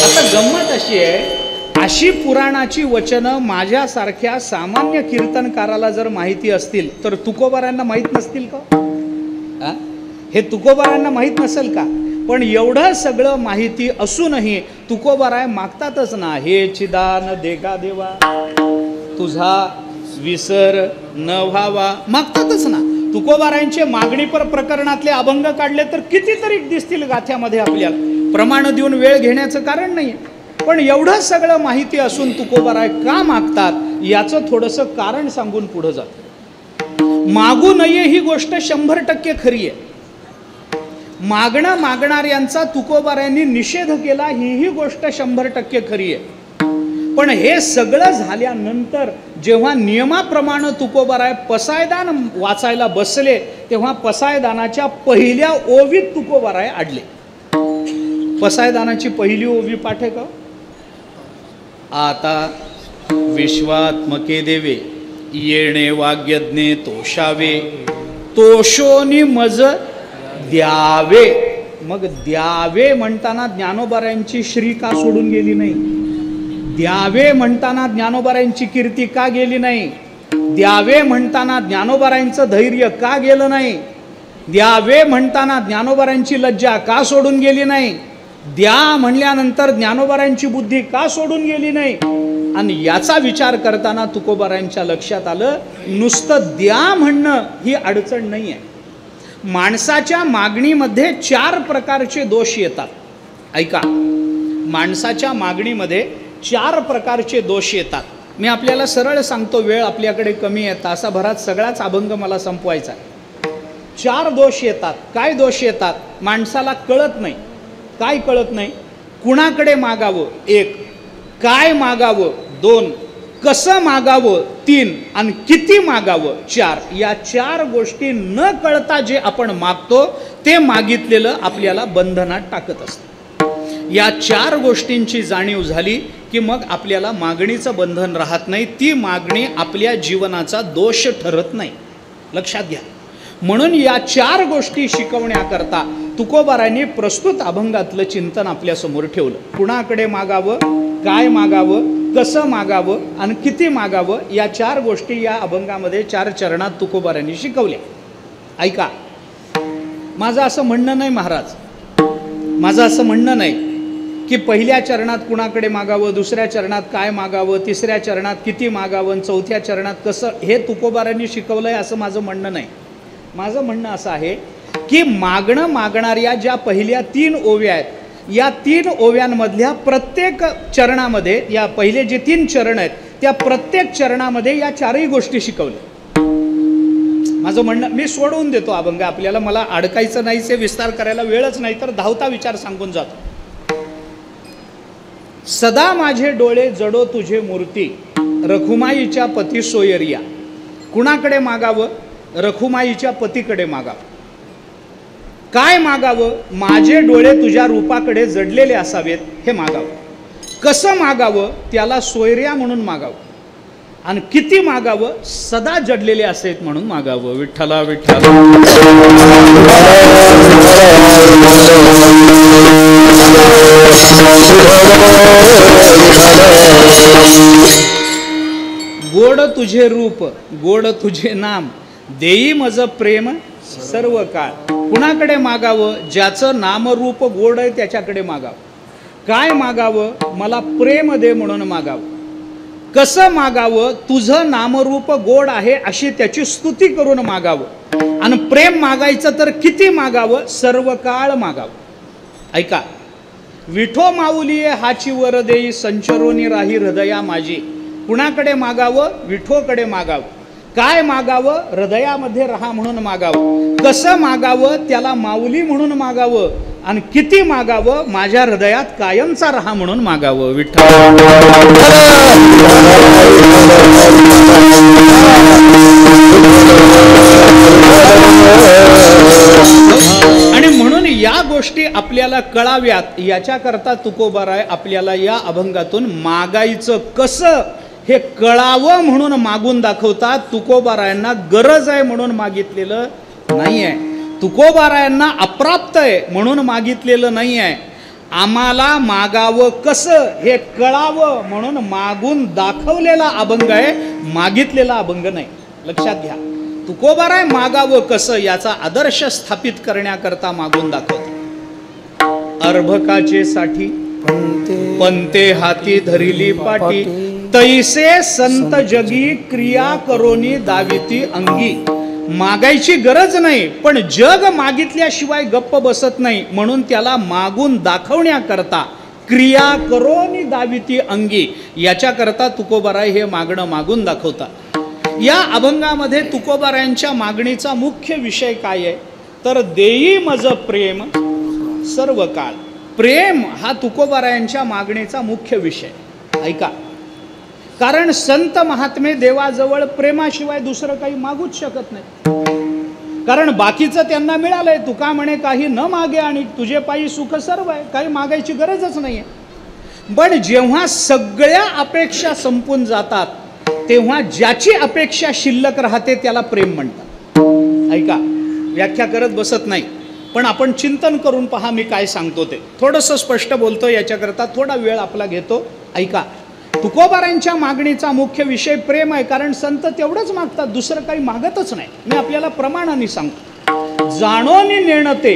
आता गंमत अशी आहे, अशी पुराणाची वचनं माझ्यासारख्या सामान्य कीर्तनकाराला जर माहिती असतील तर तुकोबारांना माहीत नसतील का? हे तुकोबारांना माहीत नसेल का? पण एवढं सगळं माहिती असूनही तुकोबाराय मागतातच ना, हे चिदान देगा देवा तुझा विसर न व्हावा, मागतातच ना. तुकोबारायांचे मागणीपर प्रकरणातले अभंग काढले तर कितीतरी दिसतील गाथ्यामध्ये आपल्याला, प्रमाण देऊन वेळ घेण्याचं कारण नाही. पण एवढं सगळं माहिती असून तुकोबाराय का मागतात याचं थोडंसं कारण सांगून पुढे जात. मागू नये ही गोष्ट 100% खरी आहे. मागणं मागणाऱ्यांचा तुकोबारायांनी निषेध केला ही गोष्ट 100% खरी आहे. पण हे सगळं झाल्यानंतर जेव्हा नियमाप्रमाणे तुकोबाराय पसायदान वाचायला बसले तेव्हा पसायदानाच्या पहिल्या ओवीत तुकोबाराय अडले. पसायदानाची पहिली ओवी पाठे का? आता विश्वात्मके देवे येणे वाग्यज्ञे तोषावे तोषोनी मज द्यावे. मग द्यावे म्हणताना ज्ञानोबारायांची श्री का सोडून गेली नाही? द्यावे म्हणताना ज्ञानोबारायांची कीर्ती का गेली नाही? द्यावे म्हणताना ज्ञानोबारायांचं धैर्य का गेलं नाही? द्यावे म्हणताना ज्ञानोबारायांची लज्जा का सोडून गेली नाही? द्या म्हणल्यानंतर ज्ञानोबारायांची बुद्धी का सोडून गेली नाही? आणि याचा विचार करताना तुकोबारायांच्या लक्षात आलं नुसतं द्या म्हणणं ही अडचण नाही आहे. माणसाच्या मागणीमध्ये 4 प्रकारचे दोष येतात. ऐका, माणसाच्या मागणीमध्ये 4 प्रकारचे दोष येतात. मी आपल्याला सरळ सांगतो, वेळ आपल्याकडे कमी आहे, तासाभरात सगळाच अभंग मला संपवायचा आहे. 4 दोष येतात. काय दोष येतात? माणसाला कळत नाही. काय कळत नाही? कुणाकडे मागावं 1, काय मागावं 2, कसं मागावं 3 आणि किती मागावं 4. या 4 गोष्टी न कळता जे आपण मागतो ते मागितलेलं आपल्याला बंधनात टाकत असतं. या 4 गोष्टींची जाणीव झाली की मग आपल्याला मागणीचं बंधन राहत नाही, ती मागणी आपल्या जीवनाचा दोष ठरत नाही. लक्षात घ्या. म्हणून या 4 गोष्टी शिकवण्याकरता तुकोबारायांनी प्रस्तुत अभंगातलं चिंतन आपल्यासमोर ठेवलं. कुणाकडे मागावं, काय मागावं, कसं मागावं आणि किती मागावं या 4 गोष्टी या अभंगामध्ये 4 चरणात तुकोबारायांनी शिकवल्या. ऐका, माझं असं म्हणणं नाही महाराज, माझं असं म्हणणं नाही की पहिल्या चरणात कुणाकडे मागावं, दुसऱ्या चरणात काय मागावं, तिसऱ्या चरणात किती मागावं, चौथ्या चरणात कसं, हे तुकोबारायांनी शिकवलंय असं माझं म्हणणं नाही. माझं म्हणणं असं आहे की मागणं मागणाऱ्या ज्या पहिल्या 3 ओव्या आहेत या 3 ओव्यांमधल्या प्रत्येक चरणामध्ये, या पहिले जे 3 चरण आहेत त्या प्रत्येक चरणामध्ये या 4ही गोष्टी शिकवल्या. माझं म्हणणं, मी सोडवून देतो अभंग आपल्याला, मला अडकायचं नाहीच, विस्तार करायला वेळच नाही, तर धावता विचार सांगून जातो. सदा माझे डोळे जडो तुझे मूर्ती रखुमाईच्या पती सोयरिया. कुणाकडे मागावं? रखुमाईच्या पतीकडे मागावं. काय मागावं? माझे डोळे तुझ्या रूपाकडे जडलेले असावेत हे मागावं. कसं मागावं? त्याला सोयर्या म्हणून मागावं. आणि किती मागावं? सदा जडलेले असेत म्हणून मागावं. विठ्ठला विठ्ठला. गोड तुझे रूप, गोड तुझे नाम, देई मज प्रेम सर्व काळ. कुणाकडे मागावं? ज्याचं नामरूप गोड आहे त्याच्याकडे मागावं. काय मागावं? मला प्रेम दे म्हणून मागावं. कसं मागावं? तुझं नामरूप गोड आहे अशी त्याची स्तुती करून मागावं. आणि प्रेम मागायचं तर किती मागावं? सर्व काळ मागावं. ऐका, विठो माऊली हाची वर देई संचरोनी राही हृदया माझी. कुणाकडे मागावं? विठोकडे मागावं. काय मागावं? हृदयामध्ये राहा म्हणून मागावं. कसं मागावं? त्याला माऊली म्हणून मागावं. आणि किती मागावं? माझ्या हृदयात कायमचा राहा म्हणून मागावं. विठ्ठल. आणि म्हणून या गोष्टी आपल्या आपल्याला कळाव्यात याच्याकरता तुकोबाराय आपल्याला या अभंगातून मागायचं कसं हे कळावं म्हणून मागून दाखवतात. तुकोबारायांना गरज आहे म्हणून मागितलेलं नाही आहे. तुकोबारायांना अप्राप्त आहे म्हणून मागितलेलं नाही आहे. आम्हाला मागावं कसं हे कळावं म्हणून मागून दाखवलेला अभंग आहे, मागितलेला अभंग नाही. लक्षात घ्या. तुकोबाराय मागावं कसं याचा आदर्श स्थापित करण्याकरता मागून दाखवतो. अर्भकाचे साठी पंते हाती धरिली पाटी, तैसे संत जगी क्रिया करोनी दाविती अंगी. मागायची गरज नाही, पण जग मागितल्याशिवाय गप्प बसत नाही म्हणून त्याला मागून दाखवण्याकरता क्रिया करोनी दाविती अंगी याच्याकरता तुकोबाराय हे मागणं मागून दाखवतात. या अभंगामध्ये तुकोबारायांच्या मागणीचा मुख्य विषय काय आहे तर देई मज प्रेम सर्व काळ. प्रेम हा तुकोबारायांच्या मागणीचा मुख्य विषय. ऐका, कारण संत महात्मे देवाजवळ प्रेमाशिवाय दुसरं काही मागूच शकत नाही. कारण बाकीचं त्यांना मिळालंय. तुका म्हणे काही न मागे आणि तुझे पायी सुख सर्व आहे, काही मागायची गरजच नाहीये. पण जेव्हा सगळ्या अपेक्षा संपून जातात तेव्हा ज्याची अपेक्षा शिल्लक राहते त्याला प्रेम म्हणतात. ऐका, व्याख्या करत बसत नाही, पण आपण चिंतन करून पहा मी काय सांगतो ते. थोडंसं स्पष्ट बोलतो, याच्याकरता थोडा वेळ आपला घेतो. ऐका, तुकोबारांच्या मागणीचा मुख्य विषय प्रेम आहे. कारण संत तेवढंच मागतात, दुसरं काही मागतच नाही. मी आपल्याला प्रमाणाने सांगतो. जाणोनी नेणते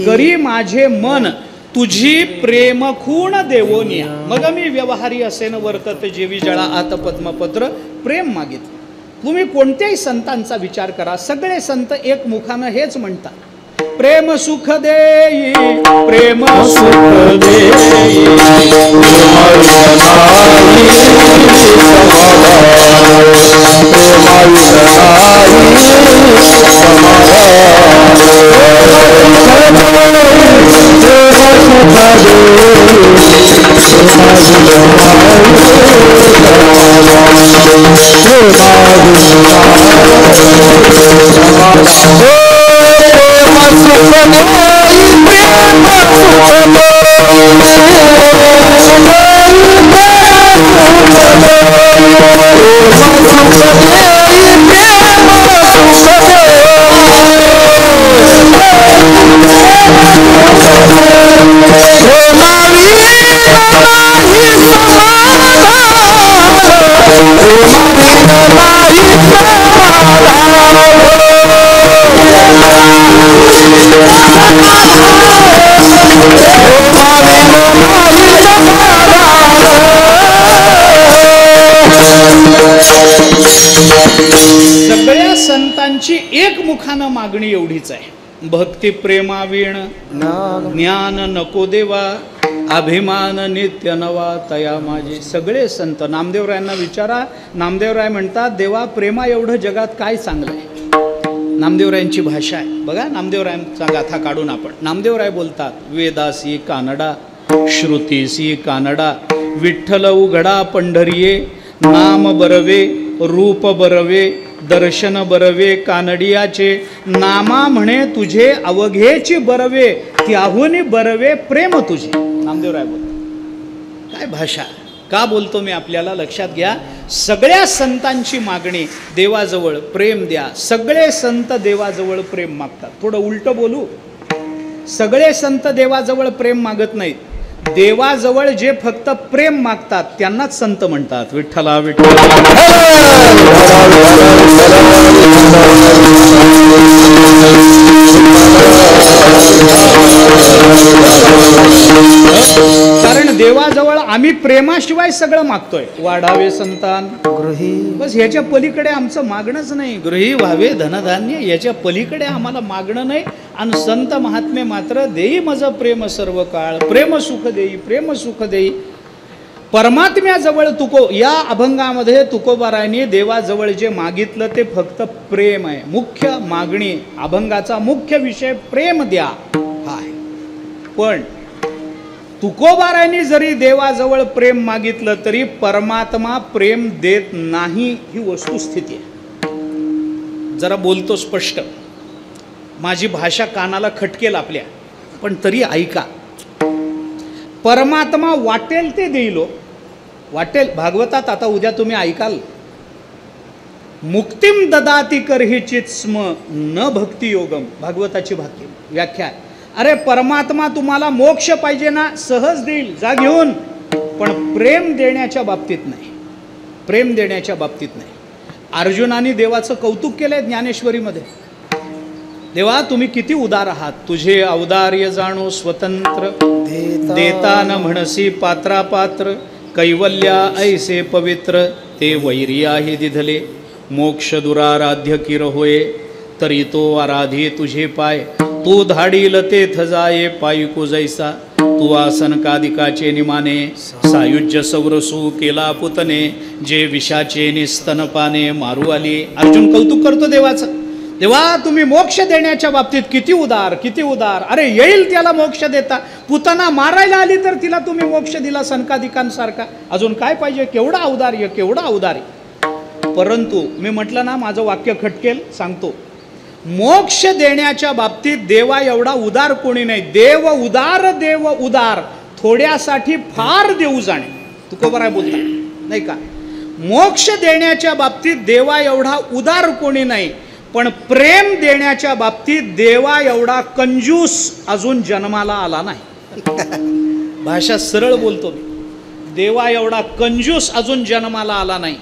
करी माझे मन, तुझी प्रेम खूण देवोनिया. मग मी व्यवहारी असेन वर्तत जेवी जळा आत पद्मपत्र. प्रेम मागितलं. तुम्ही कोणत्याही संतांचा विचार करा, सगळे संत एक मुखानं हेच म्हणतात, प्रेम सुख देई, प्रेम सुख देई. सगळ्या संतांची एक मुखानं मागणी एवढीच आहे, भक्ती प्रेमावीण ज्ञान नको देवा, अभिमान नित्य नवा तया माझी. सगळे संत, नामदेवरायांना विचारा, नामदेवराय म्हणतात देवा प्रेमा एवढं जगात काय चांगलं आहे. नामदेवरायांची भाषा आहे बघा, नामदेवरायांचा गाथा काढून आपण. नामदेवराय बोलतात, वेदासी कानडा श्रुतीसी कानडा, विठ्ठल उघडा पंढरीये, नाम बरवे रूप बरवे, दर्शन बरवे कानडियाचे, नामा म्हणे तुझे अवघेची बरवे, त्याहून बरवे प्रेम तुझे. नामदेवराय बोलतात. काय भाषा, का बोलतो मी आपल्याला लक्षात घ्या. सगळ्या संतांची मागणी देवाजवळ प्रेम द्या. सगळे संत देवाजवळ प्रेम मागतात. थोडं उलट बोलू, सगळे संत देवाजवळ प्रेम मागत नाहीत. देवाजवळ जे फक्त प्रेम मागतात त्यांनाच संत म्हणतात. विठ्ठला विठ्ठला. कारण देवाजवळ आम्ही प्रेमाशिवाय सगळं मागतोय. वाढावे संतान गृही, बस ह्याच्या पलीकडे आमचं मागणंच नाही. गृही व्हावे धनधान्य, याच्या पलीकडे आम्हाला मागणं नाही. आणि संत महात्मे मात्र देई मज प्रेम सर्व काळ, प्रेम सुख देई, प्रेम सुख देई. परमात्म्याजवळ या अभंगामध्ये तुकोबारायांनी देवाजवळ जे मागितलं ते फक्त प्रेम आहे. मुख्य मागणी, अभंगाचा मुख्य विषय प्रेम द्या हा आहे. पण तुकोबारायांनी जरी देवाजवळ प्रेम मागितलं तरी परमात्मा प्रेम देत नाही, ही वस्तुस्थिती आहे. जरा बोलतो स्पष्ट, माझी भाषा कानाला खटकेल आपल्या. पण तरी ऐका, परमात्मा वाटेल ते देईल. वाटेल. भागवतात आता उद्या तुम्ही ऐकाल, मुक्तिम ददाती करहिचित स्म न भक्ती योगम. भागवताची व्याख्या आहे. अरे परमात्मा तुम्हाला मोक्ष पाहिजे ना, सहज देईल, जा घेऊन. पण प्रेम देण्याच्या बाबतीत नाही. प्रेम देण्याच्या बाबतीत नाही. अर्जुनाने देवाचं कौतुक केलंय ज्ञानेश्वरीमध्ये. देवा तुम्ही किती उदार आहात, तुझे औदार्य जाणो स्वतंत्र, देता न म्हणसी पात्रापात्र, कैवल्या ऐसे पवित्र, ते वैरी आहे दिधले, मोक्ष दुराराध्य किर होय, तरी तो आराधी तुझे पाय, तू धाडील तेथ जाये पायको जैसा, तू आसन कादिकाचे निमाने, सायुज्य सौरसू केला पुतने, जे विषाचे निस्तनपाने मारू आली. अर्जुन कौतुक करतो देवाचं. देवा तुम्ही मोक्ष देण्याच्या बाबतीत किती उदार, किती उदार. अरे येईल त्याला मोक्ष देता, पुतना मारायला आली तर तिला तुम्ही मोक्ष दिला सनकादिकांसारखा. अजून काय पाहिजे, केवढा औदार्य, केवढा औदार्य. परंतु मी म्हटलं ना, माझं वाक्य खटकेल, सांगतो, मोक्ष देण्याच्या बाबतीत देवा एवढा उदार कोणी नाही. देव उदार, देव उदार, थोड्यासाठी फार देऊ जाणे. तुकोबाराय बोलता नाही का. मोक्ष देण्याच्या बाबतीत देवा एवढा उदार कोणी नाही, पण प्रेम देण्याच्या बाबतीत देवा एवढा कंजूस अजून जन्माला आला नाही. भाषा सरळ बोलतो मी. देवा एवढा कंजूस अजून जन्माला आला नाही.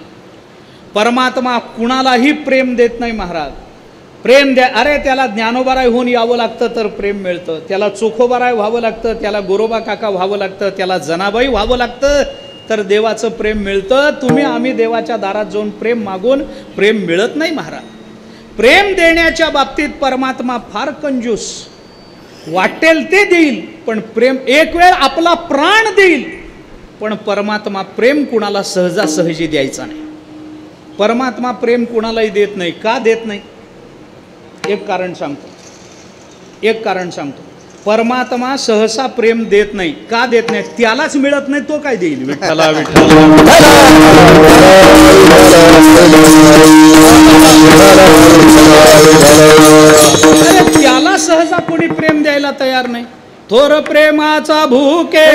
परमात्मा कुणालाही प्रेम देत नाही महाराज. प्रेम द्या. अरे त्याला ज्ञानोबाराय होऊन यावं लागतं तर प्रेम मिळतं, त्याला चोखोबाराय व्हावं लागतं, त्याला गोरोबा काका व्हावं लागतं, त्याला जनाबाई व्हावं लागतं तर देवाचं प्रेम मिळतं. तुम्ही आम्ही देवाच्या दारात जाऊन प्रेम मागून प्रेम मिळत नाही महाराज. प्रेम देण्याच्या बाबतीत परमात्मा फार कंजूस. वाटेल ते देईल, पण प्रेम एक वेळ आपला प्राण देईल, पण परमात्मा प्रेम कुणाला सहजासहजी द्यायचा नाही. परमात्मा प्रेम कुणालाही देत नाही. का देत नाही? एक कारण सांगतो, एक कारण सांगतो. परमात्मा सहसा प्रेम देत नाही. का देत नाही? त्यालाच मिळत नाही, तो काय देईल? विठ्ठला विठ्ठला. त्याला सहसा कोणी प्रेम द्यायला तयार नाही. थोर प्रेमाचा भूके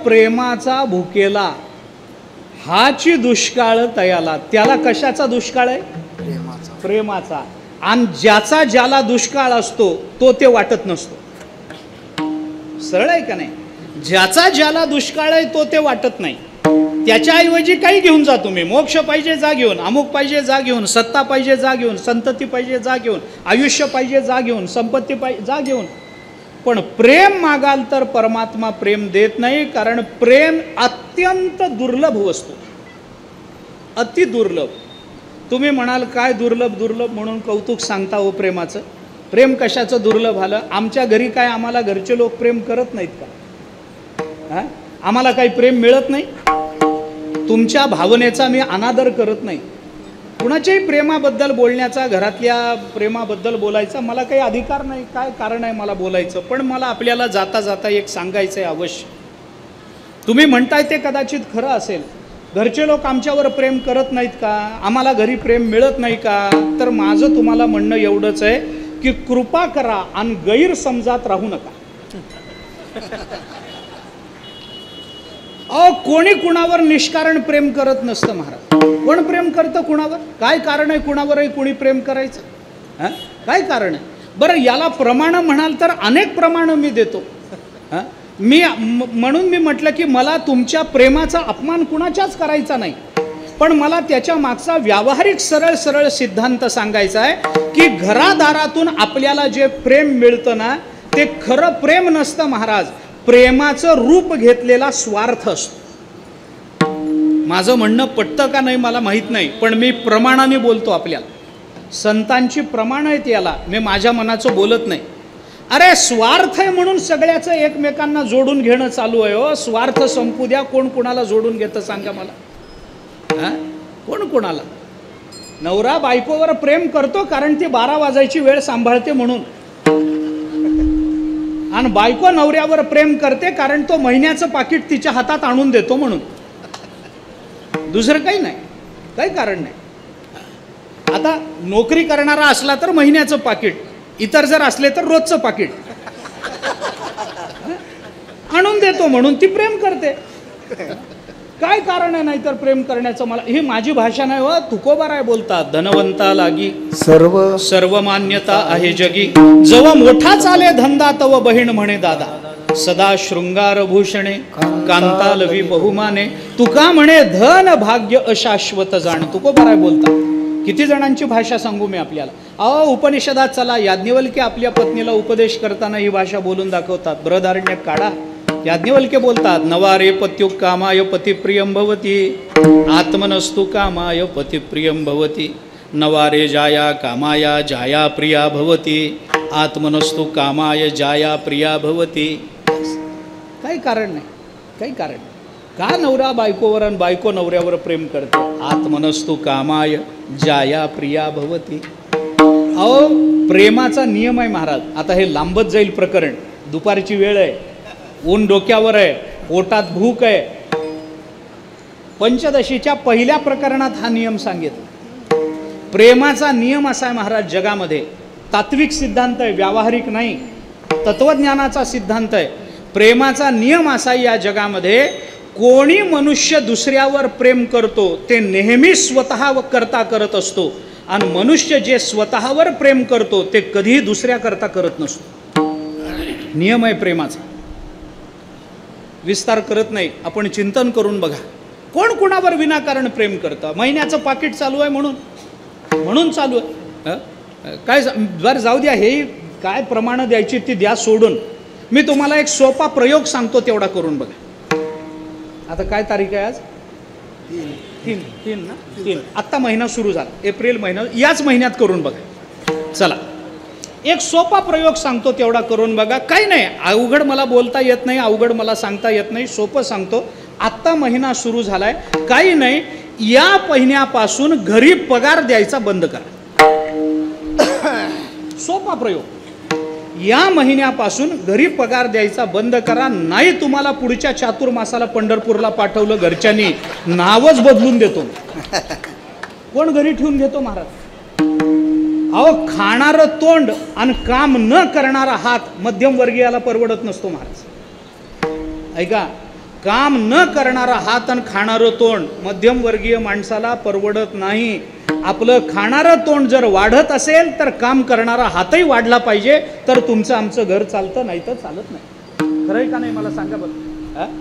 प्रेमाचा भुकेला हाची दुष्काळ तयाला. त्याला कशाचा दुष्काळ आहे? प्रेमाचा. आणि ज्याचा ज्याला दुष्काळ असतो तो ते वाटत नसतो. सरळ आहे का नाही? ज्याचा ज्याला दुष्काळ आहे तो ते वाटत नाही. त्याच्याऐवजी काही घेऊन जा तुम्ही. मोक्ष पाहिजे जा घेऊन, अमुक पाहिजे जा घेऊन, सत्ता पाहिजे जा घेऊन, संतती पाहिजे जा घेऊन, आयुष्य पाहिजे जा घेऊन, संपत्ती पाहिजे जा घेऊन. पण प्रेम मागाल तर परमात्मा प्रेम देत नाही. कारण प्रेम अत्यंत दुर्लभ वस्तू, अति दुर्लभ. तुम्ही म्हणाल काय दुर्लभ दुर्लभ म्हणून कौतुक सांगता हो प्रेमाचं. प्रेम कशाचं दुर्लभ आलं? आमच्या घरी काय आम्हाला घरचे लोक प्रेम करत नाहीत का? आम्हाला काही प्रेम मिळत नाही? तुमच्या भावनेचा मी अनादर करत नाही. कुणाच्याही प्रेमाबद्दल बोलण्याचा, घरातल्या प्रेमाबद्दल बोलायचा मला काही अधिकार नाही. काय कारण आहे मला बोलायचं? पण मला आपल्याला जाता जाता एक सांगायचं आहे अवश्य. तुम्ही म्हणताय ते कदाचित खरं असेल. घरचे लोक आमच्यावर प्रेम करत नाहीत का? आम्हाला घरी प्रेम मिळत नाही का? तर माझं तुम्हाला म्हणणं एवढंच आहे की कृपा करा आणि गैरसमजात राहू नका. अहो कोणी कुणावर निष्कारण प्रेम करत नसतं महाराज. कोण प्रेम करतं कुणावर? काय कारण आहे कुणावरही कोणी प्रेम करायचं? हां, काय कारण आहे बरं? याला प्रमाण म्हणाल तर अनेक प्रमाण मी देतो. हां, म्हणून मी म्हटलं की मला तुमच्या प्रेमाचा अपमान कुणाच्याच करायचा नाही, पण मला त्याच्या मागचा व्यावहारिक सरळ सरळ सिद्धांत सांगायचा आहे की घरादारातून आपल्याला जे प्रेम मिळतं ना, ते खरं प्रेम नसतं महाराज. प्रेमाचं रूप घेतलेला स्वार्थ असतो. माझं म्हणणं पटतं का नाही मला माहीत नाही, पण मी प्रमाणाने बोलतो. आपल्याला संतांची प्रमाण आहेत, याला मी माझ्या मनाचं बोलत नाही. अरे स्वार्थ आहे म्हणून सगळ्याचं एकमेकांना जोडून घेणं चालू आहे हो. स्वार्थ संपू द्या, कोण कोणाला जोडून घेतं सांगा मला? हां, कोण कोणाला? नवरा बायकोवर प्रेम करतो कारण ती 12 वाजायची वेळ सांभाळते म्हणून, आणि बायको नवऱ्यावर प्रेम करते कारण तो महिन्याचं पाकिट तिच्या हातात आणून देतो म्हणून. दुसरं काही नाही, काही कारण नाही. आता नोकरी करणारा असला तर महिन्याचं पाकिट, इतर जर असले तर रोजचं पाकिट आणून देतो म्हणून ती प्रेम करते. काय कारण आहे नाहीतर प्रेम करण्याचं? मला ही माझी भाषा नाही हो, तुकोबाराय बोलतात. धनवंता लागी सर्व सर्व मान्यता आहे जगी, जव मोठा चाले धंदा तव बहीण म्हणे दादा. सदा शृंगार भूषणे कांता लवी बहुमाने, तुका म्हणे धन भाग्य अशाश्वत जाण. तुकोबाराय बोलतात. किती जणांची भाषा सांगू मी आपल्याला? अहो उपनिषदात चला, याज्ञवल्क्य आपल्या पत्नीला उपदेश करताना ही भाषा बोलून दाखवतात. बृहदारण्यक काढा, याज्ञवल्क्य बोलतात. नवारे पत्युक कामाय पतिप्रियं भवति, आत्मनस्तु कामाय पतिप्रियं भवति. नवारे जाया कामाया जाया प्रिया भवति, आत्मनस्तु कामाय जाया प्रिया भवति. काही कारण नाही, काही कारण नाही. का नवरा बायकोवर आणि बायको नवऱ्यावर प्रेम करते? आत्मनस्तु कामाय जाया प्रिया भवति. अहो प्रेमाचा नियम आहे महाराज. आता हे लांबत जाईल प्रकरण. दुपारची वेळ आहे, ऊन डोक्यावर आहे, पोटात भूक आहे. पंचदशीच्या पहिल्या प्रकरणात हा नियम सांगितला. प्रेमाचा नियम असा आहे महाराज जगामध्ये. तात्विक सिद्धांत आहे, व्यावहारिक नाही, तत्वज्ञानाचा सिद्धांत आहे. प्रेमाचा नियम असा या जगामध्ये, कोणी मनुष्य दुसऱ्यावर प्रेम करतो ते नेहमी स्वतः करता करत असतो, आणि मनुष्य जे स्वतःवर प्रेम करतो ते कधीही दुसऱ्या करता करत नसतो. नियम आहे प्रेमाचा. विस्तार करत नाही, आपण चिंतन करून बघा. कोण कोणावर विनाकारण प्रेम करतं? महिन्याचं पाकिट चालू आहे म्हणून चालू आहे. काय बरं जाऊ द्या, हे काय प्रमाणं द्यायची ती द्या सोडून. मी तुम्हाला एक सोपा प्रयोग सांगतो, तेवढा करून बघा. आता काय तारीख आहे आज? 3 ना? 3. आत्ता महिना सुरू झाला, एप्रिल महिना. याच महिन्यात करून बघा. चला एक सोपा प्रयोग सांगतो, तेवढा करून बघा. काही नाही अवघड, मला बोलता येत नाही, अवघड मला सांगता येत नाही, सोपं सांगतो. आत्ता महिना सुरू झालाय, काही नाही, या महिन्यापासून घरी पगार द्यायचा बंद करा. सोपा प्रयोग. या महिन्यापासून घरी पगार द्यायचा बंद करा. नाही तुम्हाला पुढच्या चातुर्मासाला पंढरपूरला पाठवलं घरच्यांनी, नावच बदलून देतो. कोण घरी ठेवून घेतो महाराज? अहो खाणारं तोंड आणि काम न करणारा हात मध्यमवर्गीयाला परवडत नसतो महाराज. ऐका, काम न करणारा हात आणि खाणारं तोंड मध्यमवर्गीय माणसाला परवडत नाही. आपलं खाणारं तोंड जर वाढत असेल तर काम करणारा हातही वाढला पाहिजे, तर तुमचं आमचं घर चालतं, नाही तर चालत नाही. खरंय का नाही मला सांगा बरं?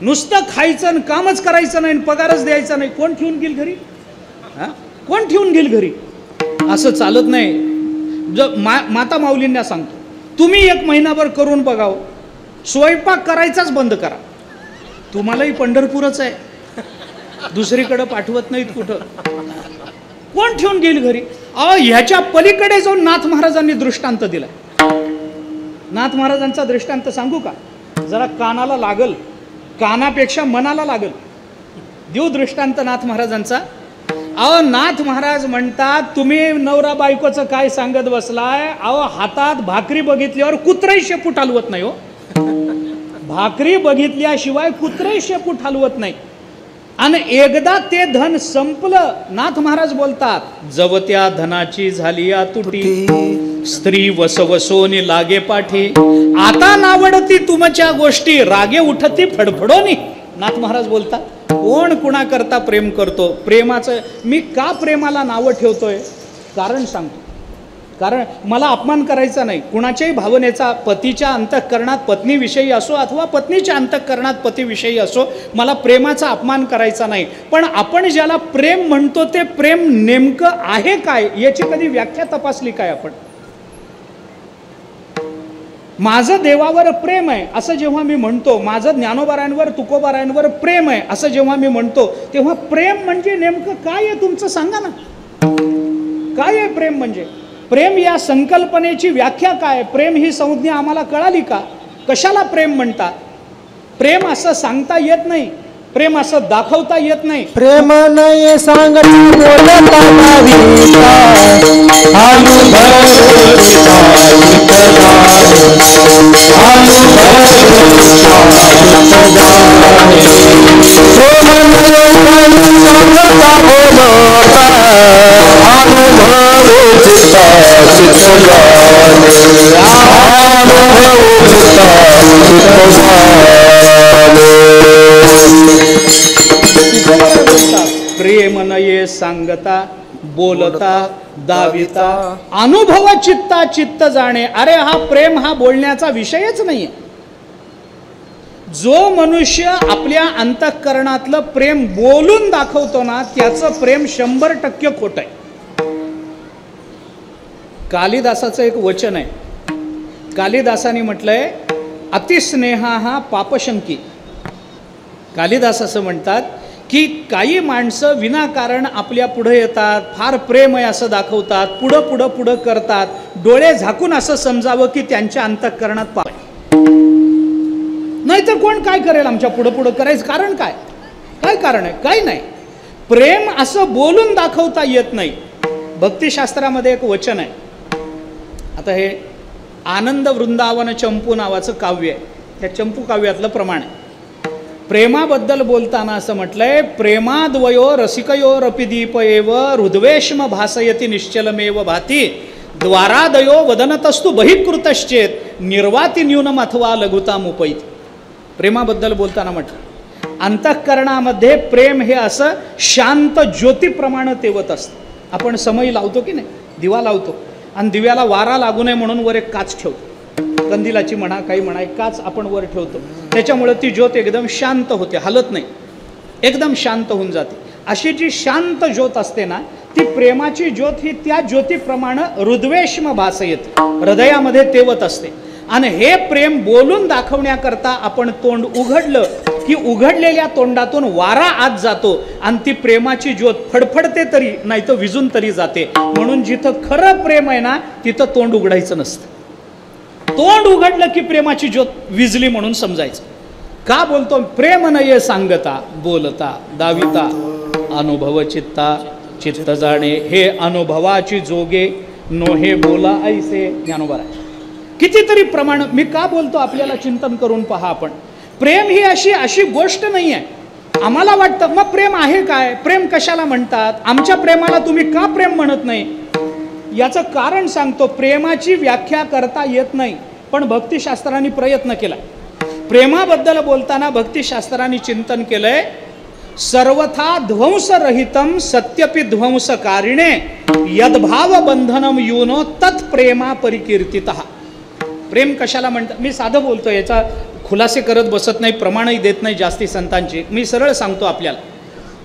नुसतं खायचं आणि कामच करायचं नाही, पगारच द्यायचा नाही, कोण ठेवून घेईल घरी? कोण ठेवून घेईल घरी? असं चालत नाही. माता माऊलींना सांगतो, तुम्ही 1 महिनाभर करून बघाव, स्वयंपाक करायचाच बंद करा. तुम्हालाही पंढरपूरच आहे, दुसरीकडे पाठवत नाहीत कुठं. कोण ठेवून घेईल घरी? अहो ह्याच्या पलीकडे जाऊन नाथ महाराजांनी दृष्टांत दिला. नाथ महाराजांचा दृष्टांत सांगू का? जरा कानाला लागल, कानापेक्षा मनाला लागल. देऊ दृष्टांत नाथ महाराजांचा. अहो नाथ महाराज म्हणतात, तुम्ही नवरा बायकोचं काय सांगत बसलाय? अहो हातात भाकरी बघितल्यावर कुत्रही शेपूट हलवत नाही हो. भाकरी बघितल्याशिवाय कुत्रही शेपूट हलवत नाही. आणि एकदा ते धन संपलं, नाथ महाराज बोलतात, जवत्या धनाची झाली या तुटी, स्त्री वसवसोनी लागे पाठी, आता नावडती तुमच्या गोष्टी, रागे उठती फडफडोनी. नाथ महाराज बोलतात, कोण कुणाकरता प्रेम करतो? प्रेमाचं मी का प्रेमाला नावं ठेवतोय? कारण सांगतो. कारण मला अपमान करायचा नाही कुणाच्याही भावनेचा. पतीच्या अंतःकरणात पत्नीविषयी असो अथवा पत्नीच्या अंतःकरणात पतीविषयी असो, मला प्रेमाचा अपमान करायचा नाही. पण आपण ज्याला प्रेम म्हणतो ते प्रेम नेमकं आहे काय याची कधी व्याख्या तपासली काय आपण? माझं देवावर प्रेम आहे असं जेव्हा मी म्हणतो, माझं ज्ञानोबारायांवर तुकोबारायांवर प्रेम आहे असं जेव्हा मी म्हणतो, तेव्हा प्रेम म्हणजे नेमकं काय आहे तुमचं सांगा ना. काय आहे प्रेम म्हणजे? प्रेम या संकल्पनेची व्याख्या काय? प्रेम ही संज्ञा आम्हाला कळाली का? कशाला प्रेम म्हणतात? प्रेम असं सांगता येत नाही, प्रेम असं दाखवता येत नाही. प्रेम नाही सांगता बोलता भाविका, प्रेम नये सांगता बोलता दाविता, अनुभव चित्ता चित्त जाणे. अरे हा प्रेम हा बोलण्याचा विषयच नाहीये. जो मनुष्य आपल्या अंतःकरणातलं प्रेम बोलून दाखवतो ना, त्याचं प्रेम 100% खोटं आहे. कालिदासाचं एक वचन आहे. कालिदासाने म्हटलंय, अतिस्नेहा हा पापशंकी. कालिदास असं म्हणतात की काही माणसं विनाकारण आपल्या पुढे येतात, फार प्रेम आहे असं दाखवतात, पुढं पुढं पुढं करतात, डोळे झाकून असं समजावं की त्यांच्या अंतःकरणात पाप आहे. नाहीतर कोण काय करेल आमच्या पुढं पुढं करायचं? कारण काय? काय कारण आहे? काय नाही. प्रेम असं बोलून दाखवता येत नाही. भक्तिशास्त्रामध्ये एक वचन आहे. आता हे आनंद वृंदावन चंपू नावाचं काव्य आहे. त्या चंपू काव्यातलं प्रमाण आहे. प्रेमाबद्दल बोलताना असं म्हटलंय, प्रेमाद्वयो रसिकयोरपि दीप एव हृद्वेष्म भासयति निश्चलमेव भाती द्वारादयो वदनतस्तु बहिकृतश्चेत निर्वाती न्यूनम अथवा लघुतामुपैति. प्रेमाबद्दल बोलताना म्हटलं, अंतःकरणामध्ये प्रेम हे असं शांत ज्योतीप्रमाणे तेवत असतं. आपण समई लावतो की नाही, दिवा लावतो, आणि दिव्याला वारा लागू नये म्हणून वर एक काच ठेवतो, कंदिलाची म्हणा काही म्हणा, एक काच आपण वर ठेवतो. त्याच्यामुळे ती ज्योत एकदम शांत होते, हलत नाही, एकदम शांत होऊन जाते. अशी जी शांत ज्योत असते ना, ती प्रेमाची ज्योत ही त्या ज्योतीप्रमाणे हृद्वेष्म भासयते, हृदयामध्ये तेवत असते. आणि हे प्रेम बोलून दाखवण्याकरता आपण तोंड उघडलं की उघडलेल्या तोंडातून वारा आत जातो आणि ती प्रेमाची ज्योत फडफडते तरी नाही तर विजून तरी जाते. म्हणून जिथं खरं प्रेम आहे ना, तिथं तोंड उघडायचं नसतं. तोंड उघडलं की प्रेमाची ज्योत विजली म्हणून समजायचं. का बोलतो? प्रेम नये सांगता बोलता दाविता अनुभव चित्ता चित्त जाणे. हे अनुभवाची जोगे नोहे बोला ऐसे. ज्ञानोबा आहे. कितीतरी प्रमाण. मी का बोलतो आपल्याला चिंतन करून पहा. आपण प्रेम ही अशी गोष्ट नाही आहे. आम्हाला वाटतं मग प्रेम आहे काय, प्रेम कशाला म्हणतात, आमच्या प्रेमाला तुम्ही का प्रेम म्हणत नाही? याचं कारण सांगतो. प्रेमाची व्याख्या करता येत नाही, पण भक्तिशास्त्रांनी प्रयत्न केला. प्रेमाबद्दल बोलताना भक्तिशास्त्रांनी चिंतन केलंय, सर्वथा ध्वंसरहितम सत्यपि ध्वंसकारिणे यद्भाव बंधनम युनो तत्प्रेमा परिकीर्तितः. प्रेम कशाला म्हणतात? मी साधं बोलतो, याचा खुलासे करत बसत नाही, प्रमाणही देत नाही जास्ती संतांची. मी सरळ सांगतो आपल्याला,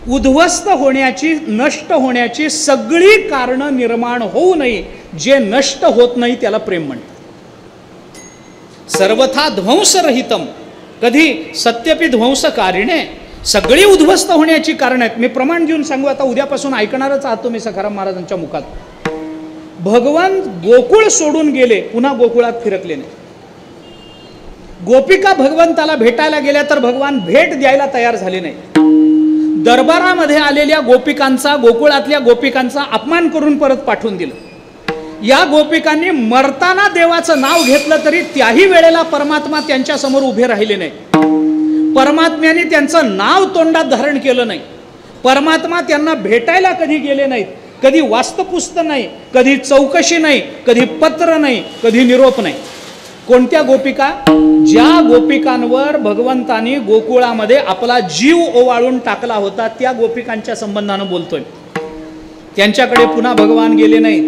उद्ध्वस्त होण्याची नष्ट होण्याची सगळी कारणं निर्माण होऊ नये, जे नष्ट होत नाही त्याला प्रेम म्हणतात. सर्वथा ध्वंसरहितम, कधी सत्यपि ध्वंसकारिणे, सगळी उद्ध्वस्त होण्याची कारण आहेत. मी प्रमाण देऊन सांगू, आता उद्यापासून ऐकणारच आहात तुम्ही सखाराम महाराजांच्या मुखात. भगवान गोकुळ सोडून गेले, पुन्हा गोकुळात फिरकले नाही. गोपिका भगवंताला भेटायला गेल्या तर भगवान भेट द्यायला तयार झाले नाही. दरबारामध्ये आलेल्या गोपिकांचा, गोकुळातल्या गोपिकांचा अपमान करून परत पाठवून दिलं. या गोपिकांनी मरताना देवाचं नाव घेतलं तरी त्याही वेळेला परमात्मा त्यांच्या समोर उभे राहिले नाही. परमात्म्याने त्यांचं नाव तोंडात धारण केलं नाही. परमात्मा त्यांना भेटायला कधी गेले नाहीत, कधी वास्तपुस्त नाही, कधी चौकशी नाही, कधी पत्र नाही, कधी निरोप नाही. कोणत्या गोपिका? ज्या गोपिकांवर भगवंतानी गोकुळामध्ये आपला जीव ओवाळून टाकला होता त्या गोपिकांच्या संबंधानं बोलतोय. त्यांच्याकडे पुन्हा भगवान गेले नाहीत.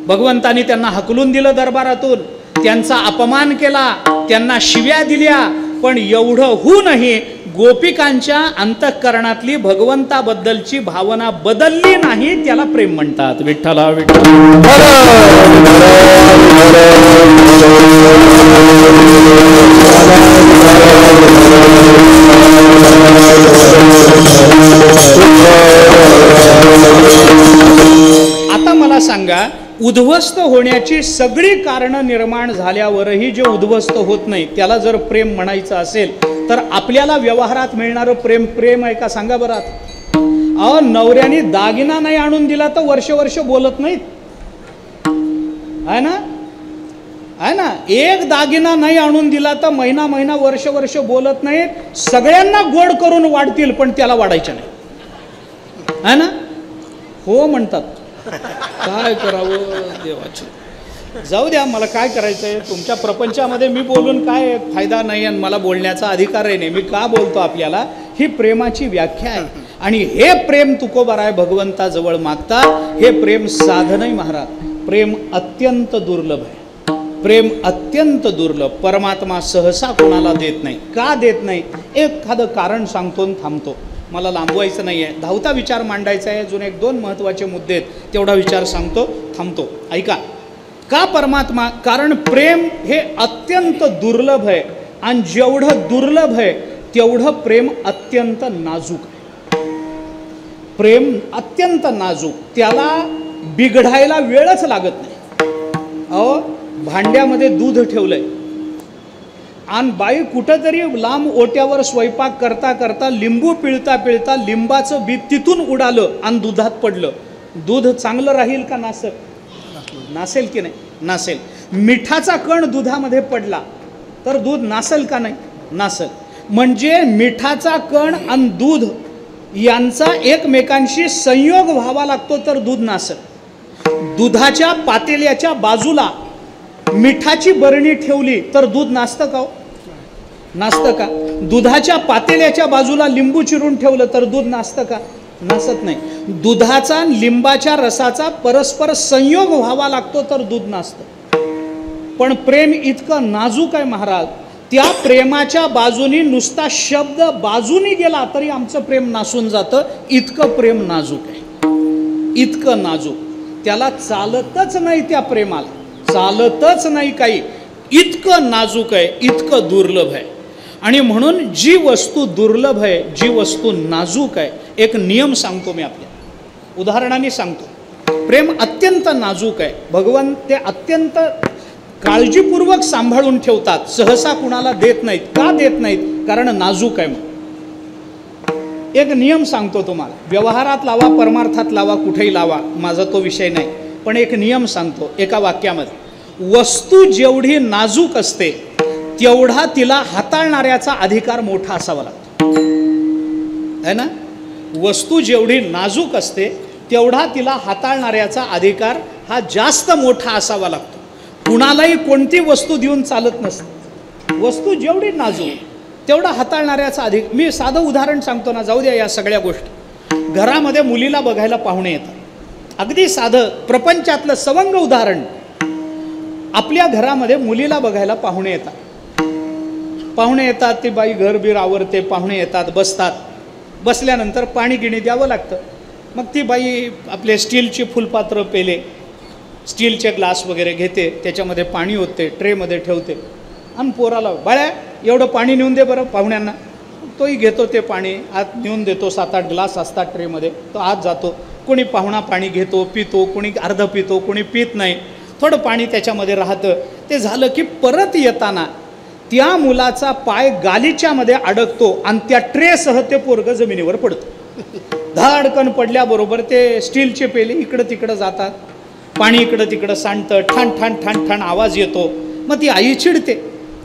भगवंतानी त्यांना हकलून दिलं दरबारातून, त्यांचा अपमान केला, त्यांना शिव्या दिल्या, पण एवढं होऊनही गोपिकांच्या अंतःकरणातली भगवंताबद्दलची भावना बदलली नाही. त्याला प्रेम म्हणतात. विठ्ठला विठ्ठल. आता मला सांगा, उद्ध्वस्त होण्याची सगळी कारणं निर्माण झाल्यावरही जे उद्ध्वस्त होत नाही त्याला जर प्रेम म्हणायचं असेल तर आपल्याला व्यवहारात मिळणारं प्रेम प्रेम आहे का? सांगा बरं. अहो, नवऱ्याने दागिना नाही आणून दिला तर वर्ष वर्ष बोलत नाहीत, आहे ना? आहे ना? एक दागिना नाही आणून दिला तर महिना महिना वर्ष वर्ष बोलत नाहीत. सगळ्यांना गोड करून वाढतील पण त्याला वाढायचं नाही, आहे ना? हो म्हणतात. काय करावं देवाचे. जाऊ द्या, मला काय करायचं आहे. तुमच्या प्रपंचामध्ये मी बोलून काय फायदा नाही आणि मला बोलण्याचा अधिकारही नाही. मी का बोलतो आपल्याला, ही प्रेमाची व्याख्या आहे. आणि हे प्रेम तुकोबाराय भगवंताजवळ मागता. हे प्रेम साधनही महाराज. प्रेम अत्यंत दुर्लभ आहे. प्रेम अत्यंत दुर्लभ. परमात्मा सहसा कोणाला देत नाही. का देत नाही? एखादं कारण सांगतो आणि थांबतो. मला लांबवायचं नाही आहे, धावता विचार मांडायचा आहे. अजून एक दोन महत्त्वाचे मुद्दे आहेत, तेवढा विचार सांगतो, थांबतो. ऐका. का परमात्मा? कारण प्रेम हे अत्यंत दुर्लभ आहे. आणि जेवढं दुर्लभ आहे तेवढं प्रेम अत्यंत नाजूक आहे. प्रेम अत्यंत नाजूक, त्याला बिघडायला वेळच लागत नाही. अहो, भांड्यामध्ये दूध ठेवलंय आणि बाई कुठंतरी लांब ओट्यावर स्वयंपाक करता करता लिंबू पिळता पिळता लिंबाचं बी तिथून उडालं आणि दुधात पडलं. दूध चांगलं राहील का नासेल? नासेल की नाही? नासेल. मिठाचा कण दुधामध्ये पडला तर दूध नासेल का नाही? नासेल. म्हणजे मिठाचा कण आणि दूध यांचा एकमेकांशी संयोग व्हावा लागतो तर दूध नासेल. दुधाच्या पातेल्याच्या बाजूला मिठाची बरणी ठेवली तर दूध नासतं का? नासतं का? दुधाच्या पातेल्याच्या बाजूला लिंबू चिरून ठेवलं तर दूध नासतं का? नासत नाही. दुधाचा लिंबाच्या रसाचा परस्पर संयोग व्हावा लागतो तर दूध नासतं. पण प्रेम इतकं नाजूक आहे महाराज, त्या प्रेमाच्या बाजूनी नुसता शब्द बाजूनी गेला तरी आमचं प्रेम नासून जातं. इतकं प्रेम नाजूक आहे, इतकं नाजूक. त्याला चालतच नाही, त्या प्रेमाला चालतच नाही काही. इतकं नाजूक आहे, इतकं दुर्लभ आहे. आणि म्हणून जी वस्तू दुर्लभ आहे, जी वस्तू नाजूक आहे, एक नियम सांगतो मी आपल्याला, उदाहरणाने सांगतो. प्रेम अत्यंत नाजूक आहे. भगवान ते अत्यंत काळजीपूर्वक सांभाळून ठेवतात. सहसा कुणाला देत नाहीत. का देत नाहीत? कारण नाजूक आहे. मग एक नियम सांगतो तुम्हाला, व्यवहारात लावा, परमार्थात लावा, कुठेही लावा, माझा तो विषय नाही. पण एक नियम सांगतो एका वाक्यामध्ये. वस्तू जेवढी नाजूक असते तेवढा तिला हाताळणाऱ्याचा अधिकार मोठा असावा लागतो, है ना? वस्तू जेवढी नाजूक असते तेवढा तिला हाताळणाऱ्याचा अधिकार हा जास्त मोठा असावा लागतो. कुणालाही कोणती वस्तू देऊन चालत नसते. वस्तू जेवढी नाजूक तेवढा हाताळणाऱ्याचा अधिकार. मी साधं उदाहरण सांगतो ना, जाऊ द्या या सगळ्या गोष्टी. घरामध्ये मुलीला बघायला पाहुणे येतात. अगदी साधं प्रपंचातलं सवंग उदाहरण. आपल्या घरामध्ये मुलीला बघायला पाहुणे येतात. पाहुणे येतात, ती बाई घरबीर आवरते, पाहुणे येतात, बसतात. बसल्यानंतर पाणी गिणी द्यावं लागतं. मग ती बाई आपले स्टीलची फुलपात्र, पेले, स्टीलचे ग्लास वगैरे घेते, त्याच्यामध्ये पाणी होते, ट्रेमध्ये ठेवते आणि पोराला, बाळ्या एवढं पाणी नेऊन दे बरं पाहुण्यांना. तोही घेतो ते पाणी, आत नेऊन देतो. 7-8 ग्लास असतात ट्रेमध्ये, तो आत जातो. कोणी पाहुणा पाणी घेतो, पितो, कोणी अर्ध पितो, कोणी पित नाही. थोडं पाणी त्याच्यामध्ये राहतं. ते झालं की परत येताना त्या मुलाचा पाय गालीच्यामध्ये अडकतो आणि त्या ट्रेसह ते पोरगं जमिनीवर पडतं. धाडकन पडल्याबरोबर ते स्टीलचे पेले इकडं तिकडं जातात, पाणी इकडं तिकडं सांडतं, ठाण ठाण ठाण ठाण आवाज येतो. मग ती आई चिडते,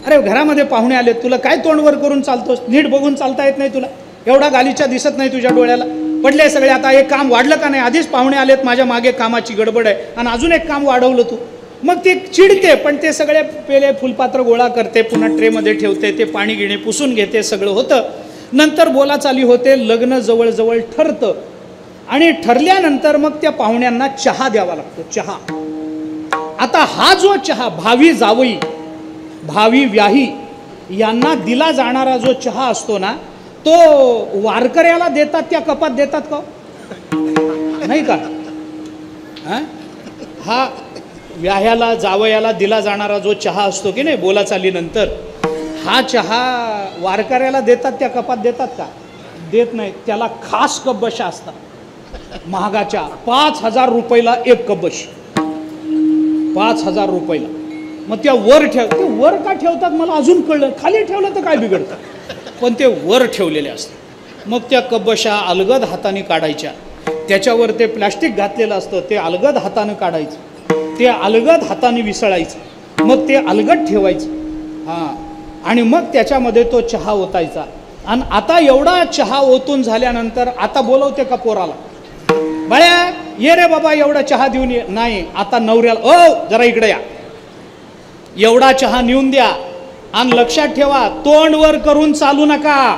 अरे घरामध्ये पाहुणे आले, तुला काय तोंडवर करून चालतोस? नीट बघून चालता येत नाही तुला? एवढा गालीच्या दिसत नाही तुझ्या डोळ्याला? पडले सगळे, आता एक काम वाढलं का नाही? आधीच पाहुणे आलेत, माझ्या मागे कामाची गडबड आहे आणि अजून एक काम वाढवलं तू. मग ती चिडते, पण ते सगळे पेले फुलपात्र गोळा करते, पुन्हा ट्रेमध्ये ठेवते, ते पाणी गिणे पुसून घेते, सगळं होतं. नंतर बोलाचाली होते, लग्न जवळजवळ ठरतं आणि ठरल्यानंतर मग त्या पाहुण्यांना चहा द्यावा लागतो. चहा, आता हा जो चहा भावी जावई भावी व्याही यांना दिला जाणारा जो चहा असतो ना, तो वारकऱ्याला देतात त्या कपात देतात का नाही का? हा व्याह्याला जावयाला दिला जाणारा जो चहा असतो की नाही बोलाचालीनंतर, हा चहा वारकऱ्याला देतात त्या कपात देतात का? देत नाही. त्याला खास कब्बशा असतात महागाच्या, 5,000 रुपयाला एक कब्बश, 5,000 रुपयाला. मग त्या वर ते वर का ठेवतात मला अजून कळलं. खाली ठेवलं तर काय बिघडतं, पण ते वर ठेवलेले असतात. मग त्या कब्बशा अलगद हाताने काढायच्या, त्याच्यावर ते प्लॅस्टिक घातलेलं असतं ते अलगद हाताने काढायचं, ते अलगद हाताने विसळायचं, मग ते अलगद ठेवायचं. आणि मग त्याच्यामध्ये तो चहा ओतायचा. आणि आता एवढा चहा ओतून झाल्यानंतर आता बोलवते का पोराला, बाळ्या ये रे बाबा एवढा चहा देऊन ये. नाही, आता नवऱ्याला, ओ जरा इकडे या, एवढा चहा नेऊन द्या. आणि लक्षात ठेवा, तोंड वर करून चालू नका.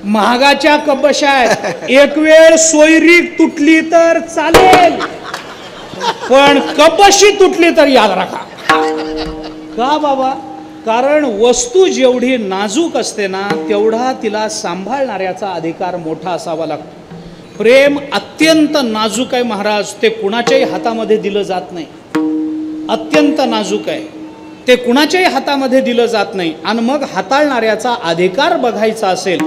महागाच्या कब्बशा आहेत, एक वेळ सोयरी तुटली तर चालेल, पण कब्बशी तुटली तर याद राखा. का बाबा? कारण वस्तू जेवढी नाजूक असते ना, तेवढा तिला सांभाळणाऱ्याचा अधिकार मोठा असावा लागतो. प्रेम अत्यंत नाजूक आहे महाराज, ते कुणाच्याही हातामध्ये दिलं जात नाही. अत्यंत नाजूक आहे, ते कुणाच्याही हातामध्ये दिलं जात नाही. आणि मग हाताळणाऱ्याचा अधिकार बघायचा असेल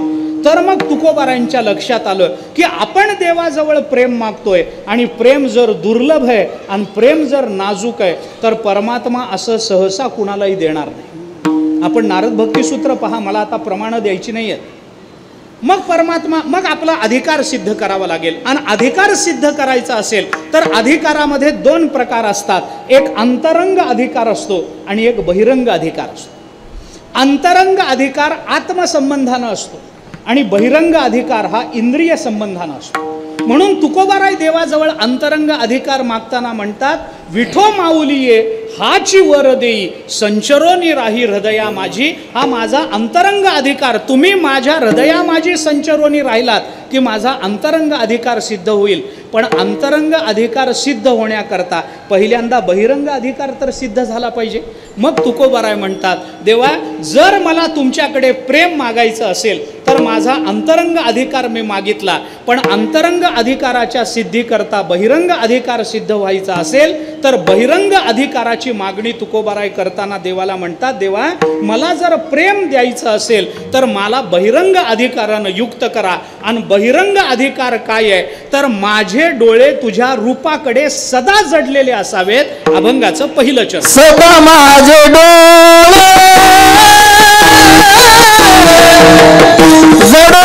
तर मग तुकोबारांच्या लक्षात आलं की आपण देवाजवळ प्रेम मागतोय, आणि प्रेम जर दुर्लभ आहे आणि प्रेम जर नाजूक आहे तर परमात्मा असं सहसा कुणालाही देणार नाही. आपण नारद भक्तिसूत्र पहा, मला आता प्रमाणं द्यायची नाही आहेत. मग परमात्मा, मग आपला अधिकार सिद्ध करावा लागेल. आणि अधिकार सिद्ध करायचा असेल तर अधिकारामध्ये 2 प्रकार असतात. एक अंतरंग अधिकार असतो आणि एक बहिरंग अधिकार असतो. अंतरंग अधिकार आत्मसंबंधानं असतो आणि बहिरंग अधिकार हा इंद्रिय संबंधानं असतो. म्हणून तुकोबाराय देवाजवळ अंतरंग अधिकार मागताना म्हणतात, विठो माऊलीये हाची वर देई, संचरोनी राही हृदया माझी. हा माझा अंतरंग अधिकार, तुम्ही माझ्या हृदया माझी संचरोनी राहिलात की माझा अंतरंग अधिकार सिद्ध होईल. पण अंतरंग अधिकार सिद्ध होण्याकरता पहिल्यांदा बहिरंग अधिकार तर सिद्ध झाला पाहिजे. मग तुकोबाराय म्हणतात, देवा जर मला तुमच्याकडे प्रेम मागायचं असेल तर माझा अंतरंग अधिकार मी मागितला, पण अंतरंग अधिकाराच्या सिद्धीकरता बहिरंग अधिकार सिद्ध व्हायचा असेल तर बहिरंग अधिकाराची मागणी तुकोबाराय करताना देवाला म्हणतात, देवा मला जर प्रेम द्यायचं असेल तर मला बहिरंग अधिकारानं युक्त करा. आणि बहिरंग अधिकार काय आहे तर माझे डोळे तुझ्या रूपाकडे सदा जडलेले असावेत. अभंगाचं पहिलं चरण. सदा माझे डोळे जडो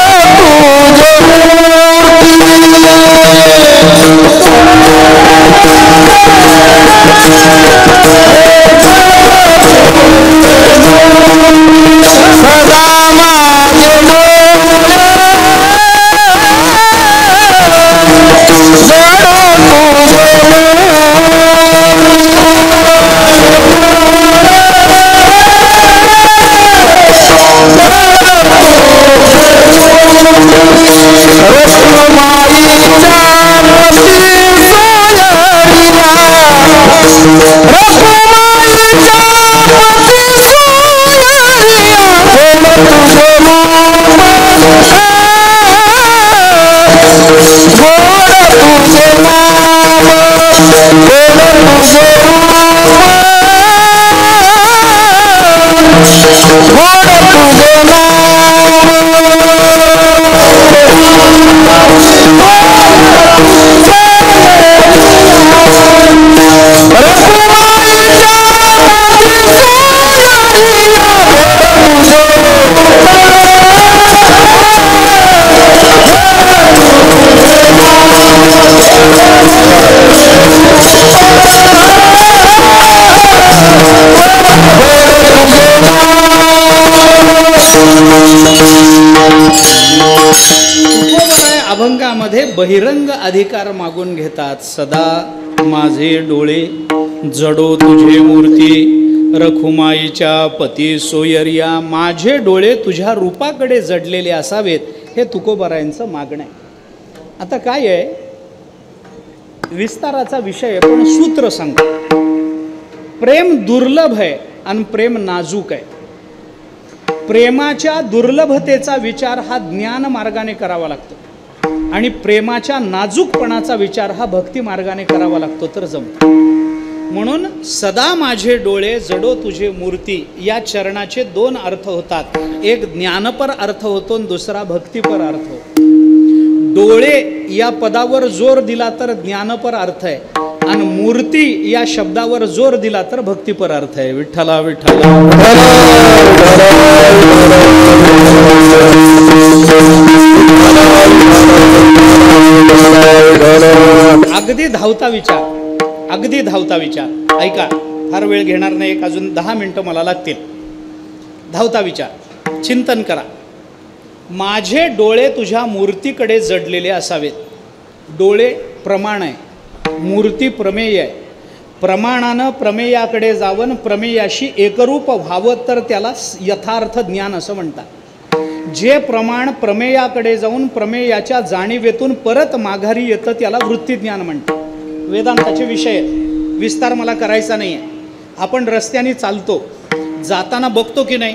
अभंगामध्ये बहिरंग अधिकार मागून घेतात. सदा माझे डोळे जडो तुझे मूर्ती रखुमाईच्या पती सोयरिया. माझे डोळे तुझ्या रूपाकडे जडलेले असावेत, हे तुकोबारायांचं मागणं आहे. आता काय आहे, विस्ताराचा विषय आहे, पण सूत्र सांगतो. प्रेम दुर्लभ आहे आणि प्रेम नाजूक आहे. प्रेमाच्या दुर्लभतेचा विचार हा ज्ञान मार्गाने करावा लागतो आणि प्रेमाच्या नाजूकपणाचा विचार हा भक्ती मार्गाने करावा लागतो तर जमतो. म्हणून सदा माझे डोळे जडो तुझे मूर्ती या चरणाचे दोन अर्थ होतात. एक ज्ञानपर अर्थ होतो आणि दुसरा भक्तिपर अर्थ होतो. डोळे या पदावर जोर दिला तर ज्ञानपर अर्थ आहे आणि मूर्ती या शब्दावर जोर दिला तर भक्तिपर अर्थ आहे. विठ्ठला विठ्ठला. अगदी धावता विचार, अगदी धावता विचार. ऐका, फार वेळ घेणार नाही, एक अजून 10 मिनिटं मला लागतील. धावता विचार, चिंतन करा. माझे डोळे तुझ्या मूर्तीकडे जडलेले असावेत. डोळे प्रमाण आहे, मूर्ती प्रमेय आहे. प्रमाणानं प्रमेयाकडे जावं, प्रमेयाशी एकरूप व्हावं तर त्याला यथार्थ ज्ञान असं म्हणतात. जे प्रमाण प्रमेयाकडे जाऊन प्रमेयाच्या जाणीवेतून परत माघारी येतं त्याला वृत्तीज्ञान म्हणतात. वेदांताचे विषय, विस्तार मला करायचा नाही आहे. आपण रस्त्याने चालतो, जाताना बघतो की नाही,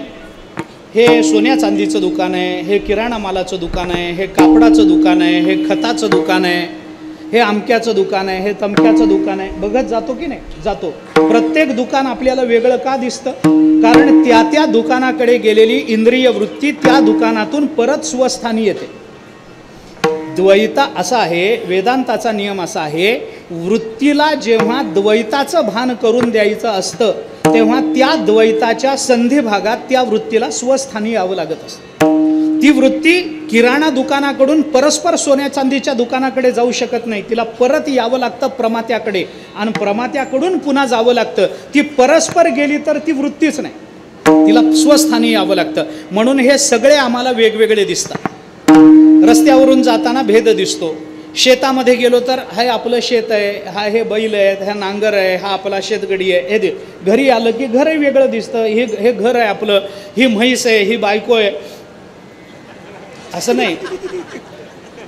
हे सोन्या चांदीचं दुकान आहे, हे किराणा मालाचं दुकान आहे, हे कापडाचं दुकान आहे, हे खताचं दुकान आहे, हे अमक्याचं दुकान आहे, हे तमक्याचं दुकान आहे. बघत जातो की नाही? जातो. प्रत्येक दुकान आपल्याला वेगळं का दिसतं? कारण त्या त्या दुकानाकडे गेलेली इंद्रिय वृत्ती त्या दुकानातून परत स्वस्थानी येते. द्वैता असा आहे, वेदांताचा नियम असा आहे, वृत्तीला जेव्हा द्वैताचं भान करून द्यायचं असतं तेव्हा त्या द्वैताच्या संधी भागात त्या वृत्तीला स्वस्थानी यावं लागत असतं. ती वृत्ती किराणा दुकानाकडून परस्पर सोन्या चांदीच्या दुकानाकडे जाऊ शकत नाही. तिला परत यावं लागतं प्रमात्याकडे आणि प्रमात्याकडून पुन्हा जावं लागतं. ती परस्पर गेली तर ती वृत्तीच नाही, तिला स्वस्थानी यावं लागतं. म्हणून हे सगळे आम्हाला वेगवेगळे दिसतात. रस्त्यावरून जाताना भेद दिसतो. शेतामध्ये गेलो तर हे आपलं शेत आहे, हा हे बैल आहेत, हा नांगर आहे, हा आपला शेतगडी आहे, हे घरी आलं की घरही वेगळं दिसतं. हे घर आहे आपलं, ही म्हैस आहे, ही बायको आहे. असं नाही,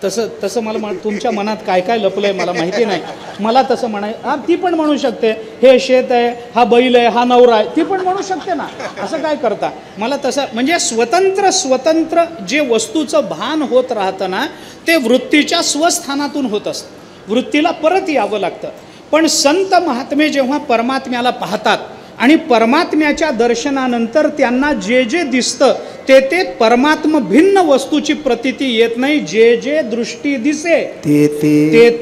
तसं मला तुमच्या मनात काय काय लपलंय मला माहिती नाही. मला तसं हा ती पण म्हणू शकते, हे शेत आहे, हा बैल आहे, हा नवरा आहे, ती पण म्हणू शकते ना. असं काय करता? मला तसं म्हणजे स्वतंत्र जे वस्तूचं भान होत राहतं ना ते वृत्तीच्या स्वस्थानातून होत असतं. वृत्तीला परत यावं लागतं. पण संत महात्मे जेव्हा परमात्म्याला पाहतात आणि परमात्म्याच्या दर्शनानंतर त्यांना जे जे दिसतं ते परमात्म भिन्न वस्तूची प्रतीती येत नाही. जे जे दृष्टी दिसे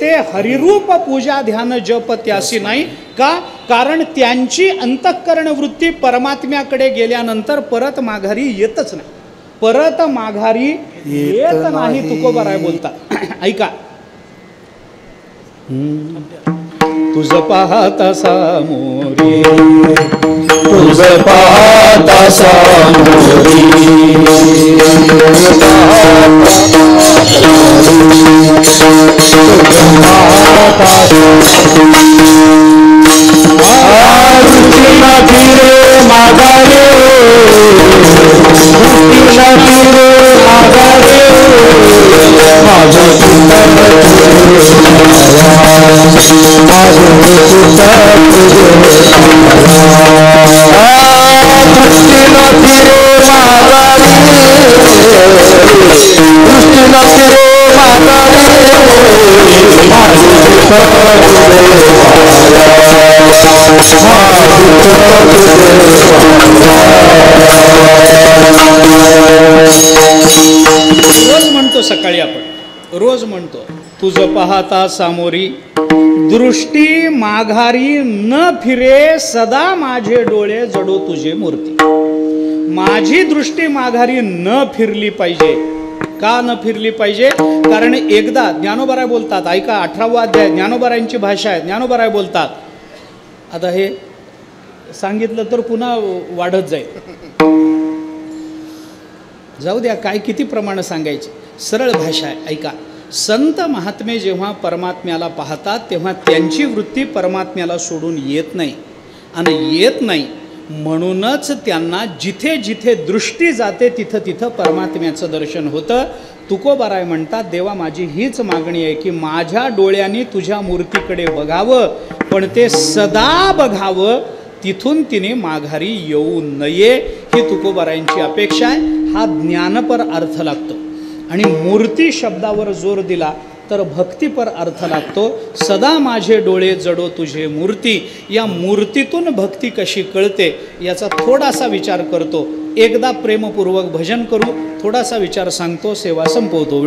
ते हरिरूप पूजा ध्यान जप त्यासी नाही का? कारण त्यांची अंतःकरण वृत्ती परमात्म्याकडे गेल्यानंतर परत माघारी येतच नाही. परत माघारी येत नाही, तुकोबाराय बोलतात. ऐका, तुझ पाहता सामोरी, तुझ पाहता सामोरी, रोज म्हणतो, सकाळी आपण रोज म्हणतो, तुझ पाहता सामोरी दृष्टी माघारी न फिरे, सदा माझे डोळे जडो तुझे मूर्ती. माझी दृष्टी माघारी न फिरली पाहिजे. का न फिरली पाहिजे? कारण एकदा ज्ञानोबाराय बोलतात, ऐका, 18वा अध्याय ज्ञानोबारायांची भाषा आहे. ज्ञानोबाराय बोलतात, आता हे सांगितलं तर पुन्हा वाढत जाईल, जाऊ द्या, काय किती प्रमाण सांगायचे. सरळ भाषा आहे, ऐका. संत महात्मे जेव्हा परमात्म्याला पाहतात तेव्हा त्यांची वृत्ती परमात्म्याला सोडून येत नाही आणि येत नाही म्हणूनच त्यांना जिथे जिथे दृष्टी जाते तिथं तिथं परमात्म्याचं दर्शन होतं. तुकोबाराय म्हणतात, देवा माझी हीच मागणी आहे की माझ्या डोळ्यांनी तुझ्या मूर्तीकडे बघावं, पण ते सदा बघावं, तिथून तिने माघारी येऊ नये, ही तुकोबारायांची अपेक्षा आहे. हा ज्ञानपर अर्थ लागतो. आणि मूर्ती शब्दावर जोर दिला तर भक्तीपर अर्थ लागतो. सदा माझे डोळे जडो तुझे मूर्ती, या मूर्तीतून भक्ती कशी कळते याचा थोडासा विचार करतो. एकदा प्रेमपूर्वक भजन करू, थोडासा विचार सांगतो, सेवा संपवतो.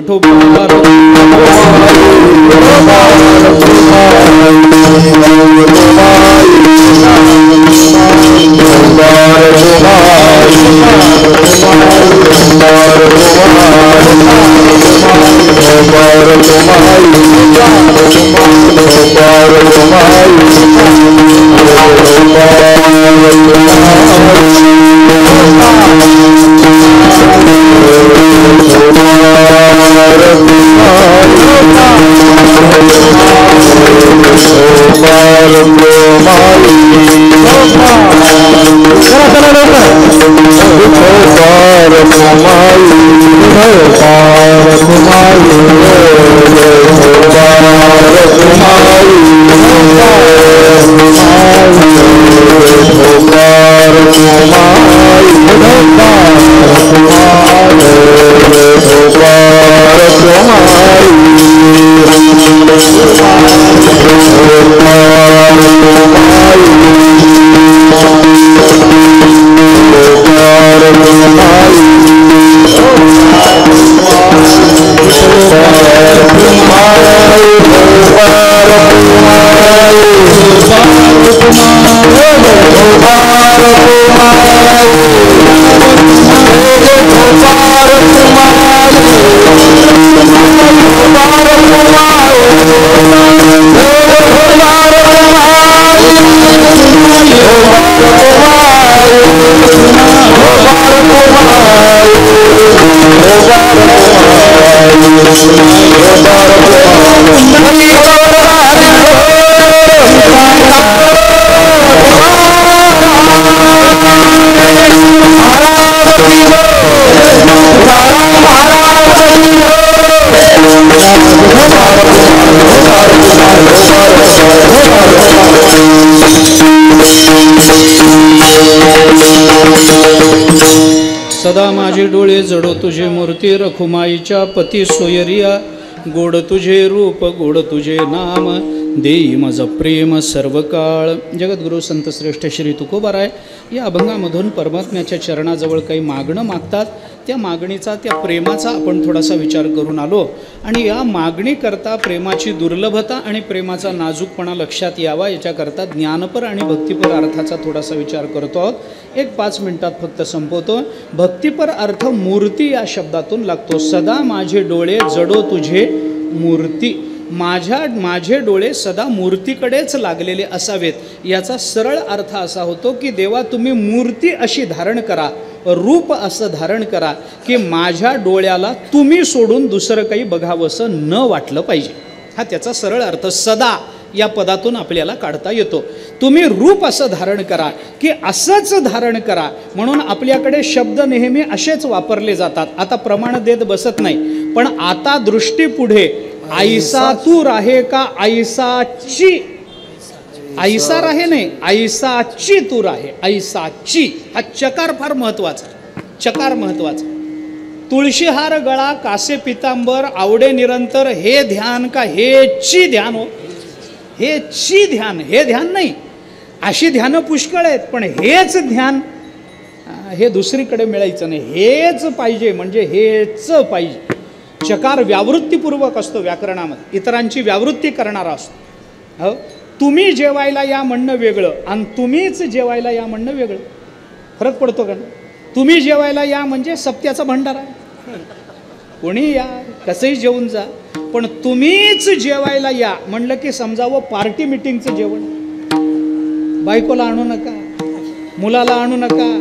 सदा माझे डोळे जडो तुझे मूर्ती, रखुमाईच्या पती सोयरिया, गोड तुझे रूप गोड तुझे नाम, देई माझं प्रेम सर्व काळ. जगद्गुरु संत श्रेष्ठ श्री तुकोबाराय या अभंगामधून परमात्म्याच्या चरणाजवळ काही मागणं मागतात. त्या मागणीचा, त्या प्रेमाचा आपण थोडासा विचार करून आलो. आणि या मागणीकरता प्रेमाची दुर्लभता आणि प्रेमाचा नाजूकपणा लक्षात यावा याच्याकरता ज्ञानपर आणि भक्तिपर अर्थाचा थोडासा विचार करतो आहोत. 1-5 मिनिटात फक्त संपवतो. भक्तिपर अर्थ मूर्ती या शब्दातून लागतो. सदा माझे डोळे जडो तुझे मूर्ती, माझे डोळे सदा मूर्तीकडेच लागलेले असावेत. याचा सरळ अर्थ असा होतो की देवा तुम्ही मूर्ती अशी धारण करा, रूप असं धारण करा की माझ्या डोळ्याला तुम्ही सोडून दुसरं काही बघावंसं न वाटलं पाहिजे. हा त्याचा सरळ अर्थ सदा या पदातून आपल्याला काढता येतो. तुम्ही रूप असं धारण करा की असंच धारण करा. म्हणून आपल्याकडे शब्द नेहमी असेच वापरले जातात. आता प्रमाण देत बसत नाही, पण आता दृष्टी पुढे ऐसा तू राहे का ऐसाची, ऐसा राहे नाही, ऐसाची तू राहे, ऐसाची. हा चकार फार महत्वाचा, चकार महत्वाचा. तुळशीहार गळा कासे पितांबर आवडे निरंतर, हे ध्यान का हेची ध्यान हो, हेची ध्यान, हे ध्यान नाही. अशी ध्यानं पुष्कळ आहेत, पण हेच ध्यान हे दुसरीकडे मिळायचं नाही. हेच पाहिजे म्हणजे हेच पाहिजे. चकार व्यावृत्तीपूर्वक असतो व्याकरणामध्ये, इतरांची व्यावृत्ती करणारा असतो. हो, तुम्ही जेवायला या म्हणणं वेगळं आणि तुम्हीच जेवायला या म्हणणं वेगळं. फरक पडतो का? तुम्ही जेवायला या म्हणजे सप्त्याचा भंडारा, कोणी या कसंही जेवून जा. पण तुम्हीच जेवायला या म्हणलं की समजावं पार्टी मिटिंगचं जेवण. बायकोला आणू नका, मुलाला आणू नका,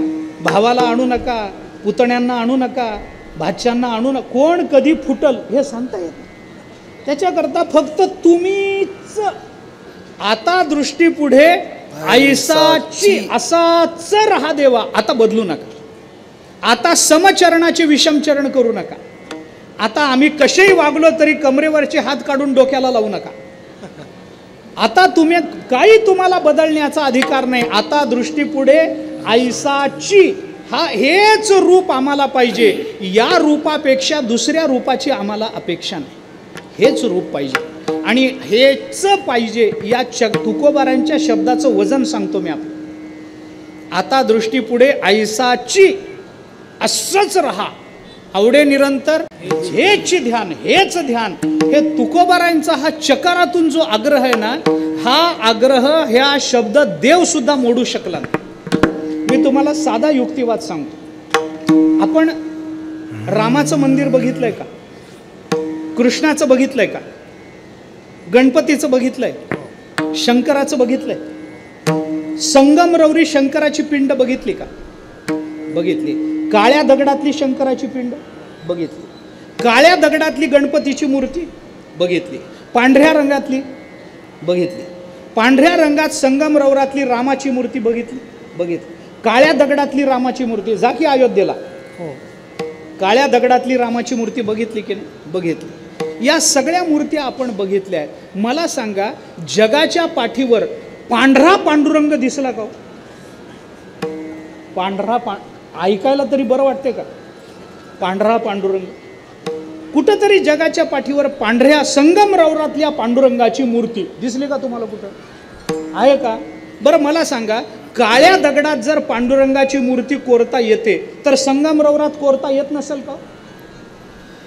भावाला आणू नका, पुतण्यांना आणू नका, भाच्यांना आणू नका. कोण कधी फुटल हे सांगता येत. त्याच्याकरता फक्त तुम्हीच आता दृष्टी पुढे ऐसाची असाच राहा देवा. आता बदलू नका. आता समचरणाचे विषमचरण करू नका. आता आम्ही कसेही वागलो तरी कमरेवरचे हात काढून डोक्याला लावू नका. आता तुम्ही काही तुम्हाला बदलण्याचा अधिकार नाही. आता दृष्टी पुढे ऐसाची हेच रूप आम्हाला पाहिजे. या रूपापेक्षा दुसऱ्या रूपाची आम्हाला अपेक्षा नाही. हेच रूप पाहिजे आणि हेच पाहिजे. या तुकोबारांच्या शब्दाचं वजन सांगतो मी आपलं. आता दृष्टी पुढे ऐसाची असंच राहा. आवडे निरंतर हेच ध्यान, हेच ध्यान. हे तुकोबारांचा हा चकारातून जो आग्रह आहे ना, हा आग्रह ह्या शब्द देव सुद्धा मोडू शकला नाही. मी तुम्हाला साधा युक्तिवाद सांगतो. आपण रामाचं मंदिर बघितलंय का? कृष्णाचं बघितलंय का? गणपतीचं बघितलंय? शंकराचं बघितलंय? संगमरवरी शंकराची पिंड बघितली का? बघितली. काळ्या दगडातली शंकराची पिंड बघितली. काळ्या दगडातली गणपतीची मूर्ती बघितली. पांढऱ्या रंगातली बघितली. पांढऱ्या रंगात संगमरवरातली रामाची मूर्ती बघितली. काळ्या दगडातली रामाची मूर्ती, जा की अयोध्येला, काळ्या दगडातली रामाची मूर्ती बघितली की नाही? बघितली. या सगळ्या मूर्त्या आपण बघितल्या आहेत. मला सांगा, जगाच्या पाठीवर पांढरा पांडुरंग दिसला का? ऐकायला तरी बरं वाटते का? पांढरा पांडुरंग कुठंतरी जगाच्या पाठीवर पांढऱ्या संगमरवरातल्या पांडुरंगाची मूर्ती दिसली का तुम्हाला? कुठं आहे का? बरं मला सांगा, काळ्या दगडात जर पांडुरंगाची मूर्ती कोरता येते तर संगमरवरात कोरता येत नसेल का?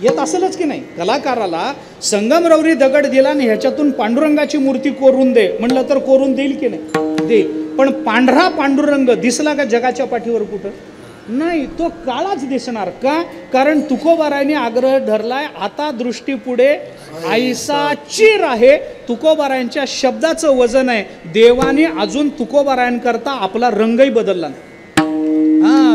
येत असेलच की नाही? कलाकाराला संगमरवरी दगड दिला आणि ह्याच्यातून पांडुरंगाची मूर्ती कोरून दे म्हणलं तर कोरून देईल की नाही? देईल. पण पांढरा पांडुरंग दिसला का जगाच्या पाठीवर? कुठं नाही. तो काळाच दिसणार का? कारण तुकोबारायांनी आग्रह धरलाय, आता दृष्टी पुढे ऐसाची राहे. तुकोबारायांच्या शब्दाचं वजन आहे. देवाने अजून तुकोबारायांकरता आपला रंगही बदलला नाही.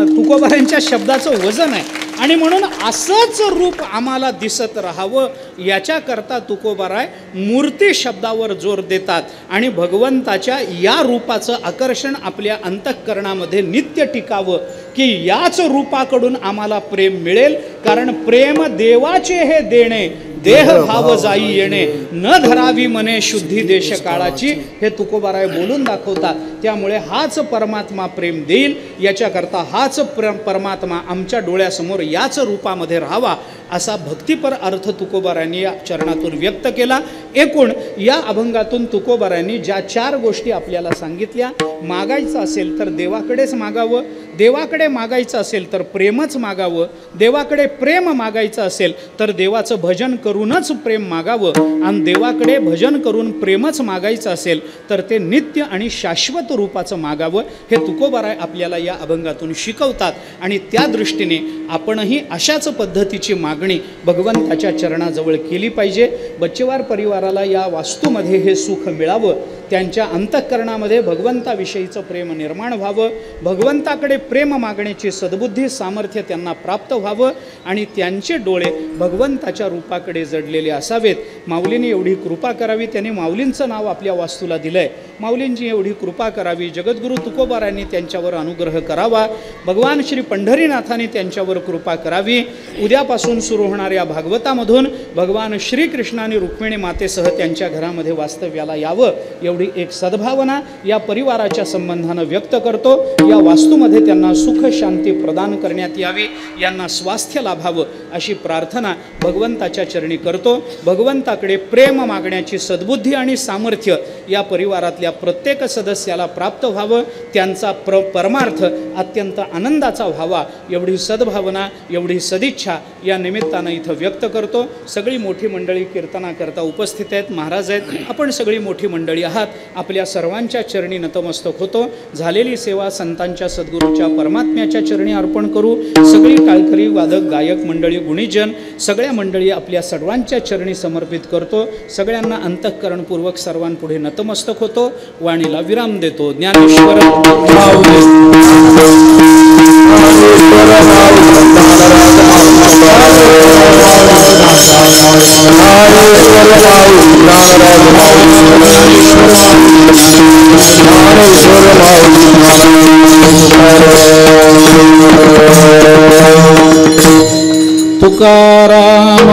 तुकोबारायांच्या शब्दाचं वजन आहे आणि म्हणून असंच रूप आम्हाला दिसत राहावं याच्याकरता तुकोबाराय मूर्ती शब्दावर जोर देतात आणि भगवंताच्या या रूपाचं आकर्षण आपल्या अंतःकरणामध्ये नित्य टिकावं की याच रूपाकडून आम्हाला प्रेम मिळेल. कारण प्रेम देवाचे हे देणे, देह भाव जाई येणे, न धरावी मने शुद्धी देश काळाची, हे तुकोबाराय बोलून दाखवतात. त्यामुळे हाच परमात्मा प्रेम देईल. याच्याकरता हाच परमात्मा आमच्या डोळ्यासमोर याच रूपामध्ये राहावा असा भक्तिपर अर्थ तुकोबारायांनी या चरणातून व्यक्त केला. एकूण या अभंगातून तुकोबारायांनी ज्या 4 गोष्टी आपल्याला सांगितल्या, मागायचं असेल तर देवाकडेच मागावं, देवाकडे मागायचं असेल तर प्रेमच मागावं, देवाकडे प्रेम मागायचं असेल तर देवाचं भजन करूनच प्रेम मागावं, आणि देवाकडे भजन करून प्रेमच मागायचं असेल तर ते नित्य आणि शाश्वत रूपाचं मागावं, हे तुकोबाराय आपल्याला या अभंगातून शिकवतात. आणि त्या दृष्टीने आपणही अशाच पद्धतीची मागणी भगवंताच्या चरणाजवळ केली पाहिजे. बच्चेवार परिवाराला या वास्तूमध्ये हे सुख मिळावं, त्यांच्या अंतःकरणामध्ये भगवंताविषयीचं प्रेम निर्माण व्हावं, भगवंताकडे प्रेम मागण्याची सद्बुद्धी सामर्थ्य त्यांना प्राप्त व्हावं आणि त्यांचे डोळे भगवंताच्या रूपाकडे जडलेले असावेत. माऊलींनी एवढी कृपा करावी. त्यांनी माऊलींचं नाव आपल्या वास्तूला दिलं आहे. माऊलींची एवढी कृपा करावी. जगद्गुरू तुकोबारायांनी त्यांच्यावर अनुग्रह करावा. भगवान श्री पंढरीनाथांनी त्यांच्यावर कृपा करावी. उद्यापासून सुरू होणाऱ्या भागवतामधून भगवान श्रीकृष्णाने रुक्मिणी मातेसह त्यांच्या घरामध्ये वास्तव्याला यावं, एवढी एक सद्भावना या परिवाराच्या संबंधानं व्यक्त करतो. या वास्तूमध्ये त्यांना सुख शांती प्रदान करण्यात यावी, यांना स्वास्थ्य लाभावं अशी प्रार्थना भगवंताच्या चरणी करतो. भगवंताकडे प्रेम मागण्याची सद्बुद्धी आणि सामर्थ्य या परिवारातल्या प्रत्येक सदस्याला प्राप्त व्हावं, त्यांचा परमार्थ अत्यंत आनंदाचा व्हावा, एवढी सद्भावना, एवढी सदिच्छा या निमित्तानं इथं व्यक्त करतो. सगळी मोठी मंडळी कीर्तनाकरता उपस्थित आहेत, महाराज आहेत, आपण सगळी मोठी मंडळी आहात. आपल्या सर्वांच्या चरणी नतमस्तक होतो. झालेली सेवा संतांच्या सद्गुरूच्या परमात्म्याच्या चरणी अर्पण करू. सगळी टाळकरी, वादक, गायक मंडळी, गुणीजन सगळ्या मंडळी आपल्या सर्वांच्या चरणी समर्पित करतो. सगळ्यांना अंतःकरणपूर्वक सर्वांपुढे नतमस्तक होतो. वाणीला विराम देतो. ज्ञानेश्वर ज्ञानेश्वर तुकाराम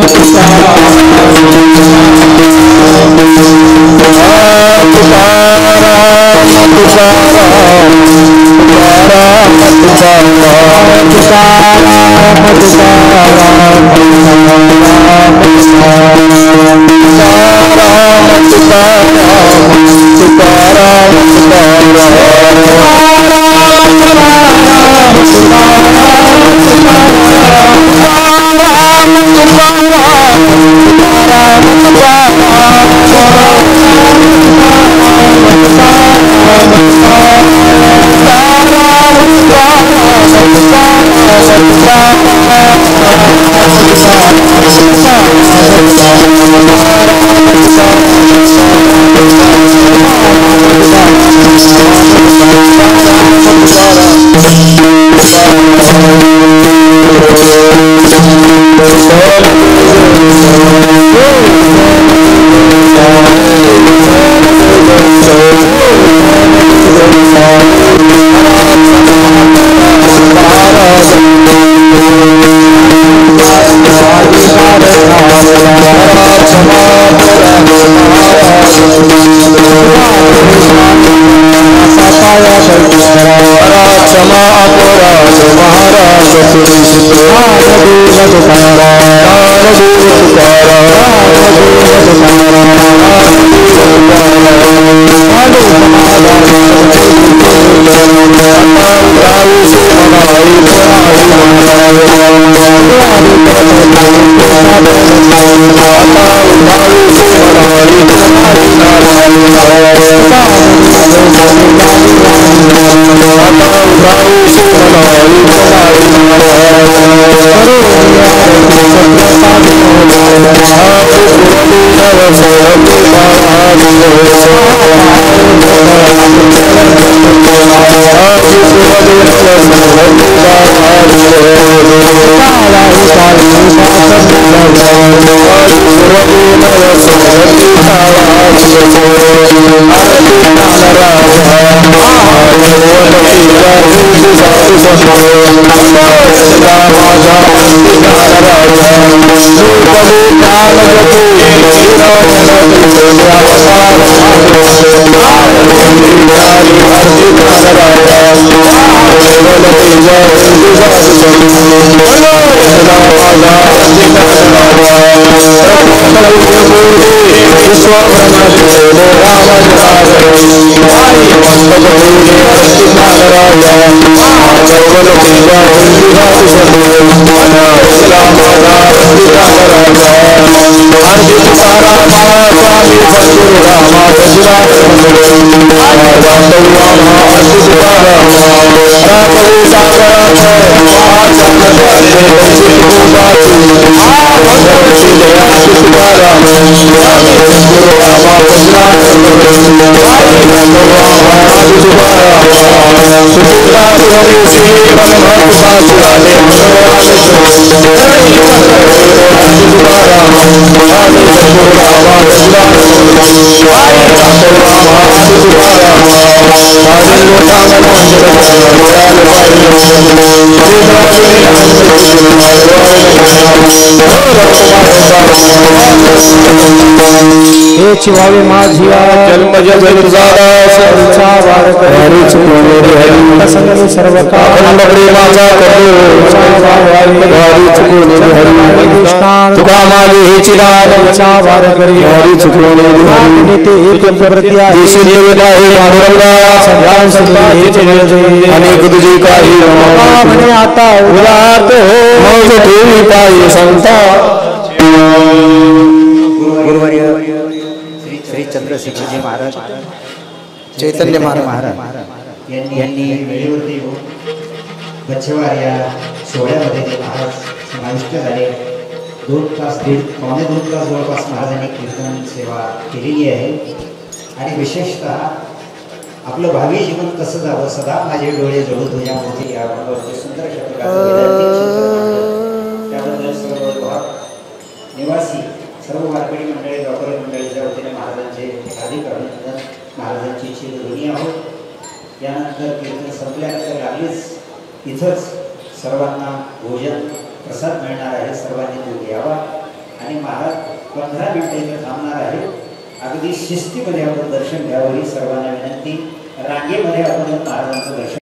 चिवावे माझिया जन्म जगत तुझा हरीच कोणी हरी संग सर्व कांड प्रेमाचा करू हरीच कोणी हरी तुका माझे हे चिराचा वार करी हरीच कोणी हरी ते एक प्रत्या देशी देवता हे पांडुरंगा सगळ्या संतांचे अनेक तुझे काही म्हणे आता उदात हो मौज ठेवी पायी संता श्री चंद्रशेखरजी महाराज चैतन्य महाराज यांनी वेळेवरती येऊन गच्छवार या सोहळ्यामध्ये ते महाराज समाविष्ट झाले. 2 तास पावणे 2 तास जवळपास महाराजांनी कीर्तन सेवा केलेली आहे. आणि विशेषतः आपलं भावी जीवन कसं जावं सदा माझे डोळे जळू तुझ्या मोठी यावरती सुंदर शब्द त्याबद्दल सर्व निवासी सर्व वारकरी मंडळी व्यापारी मंडळीच्या वतीने महाराजांचे हार्दिक अभिनंदन, महाराजांची चिरऋणी आहोत। यानंतर कीर्तन संपल्यानंतर लागलीच इथंच सर्वांना भोजन प्रसाद मिळणार आहे, सर्वांनी तो घ्यावा आणि महाराज 15 मिनिटे इथे थांबणार आहे। अगदी शिस्तीमध्ये आपण दर्शन घ्यावं ही सर्वांना विनंती। रांगेमध्ये आपण महाराजांचं दर्शन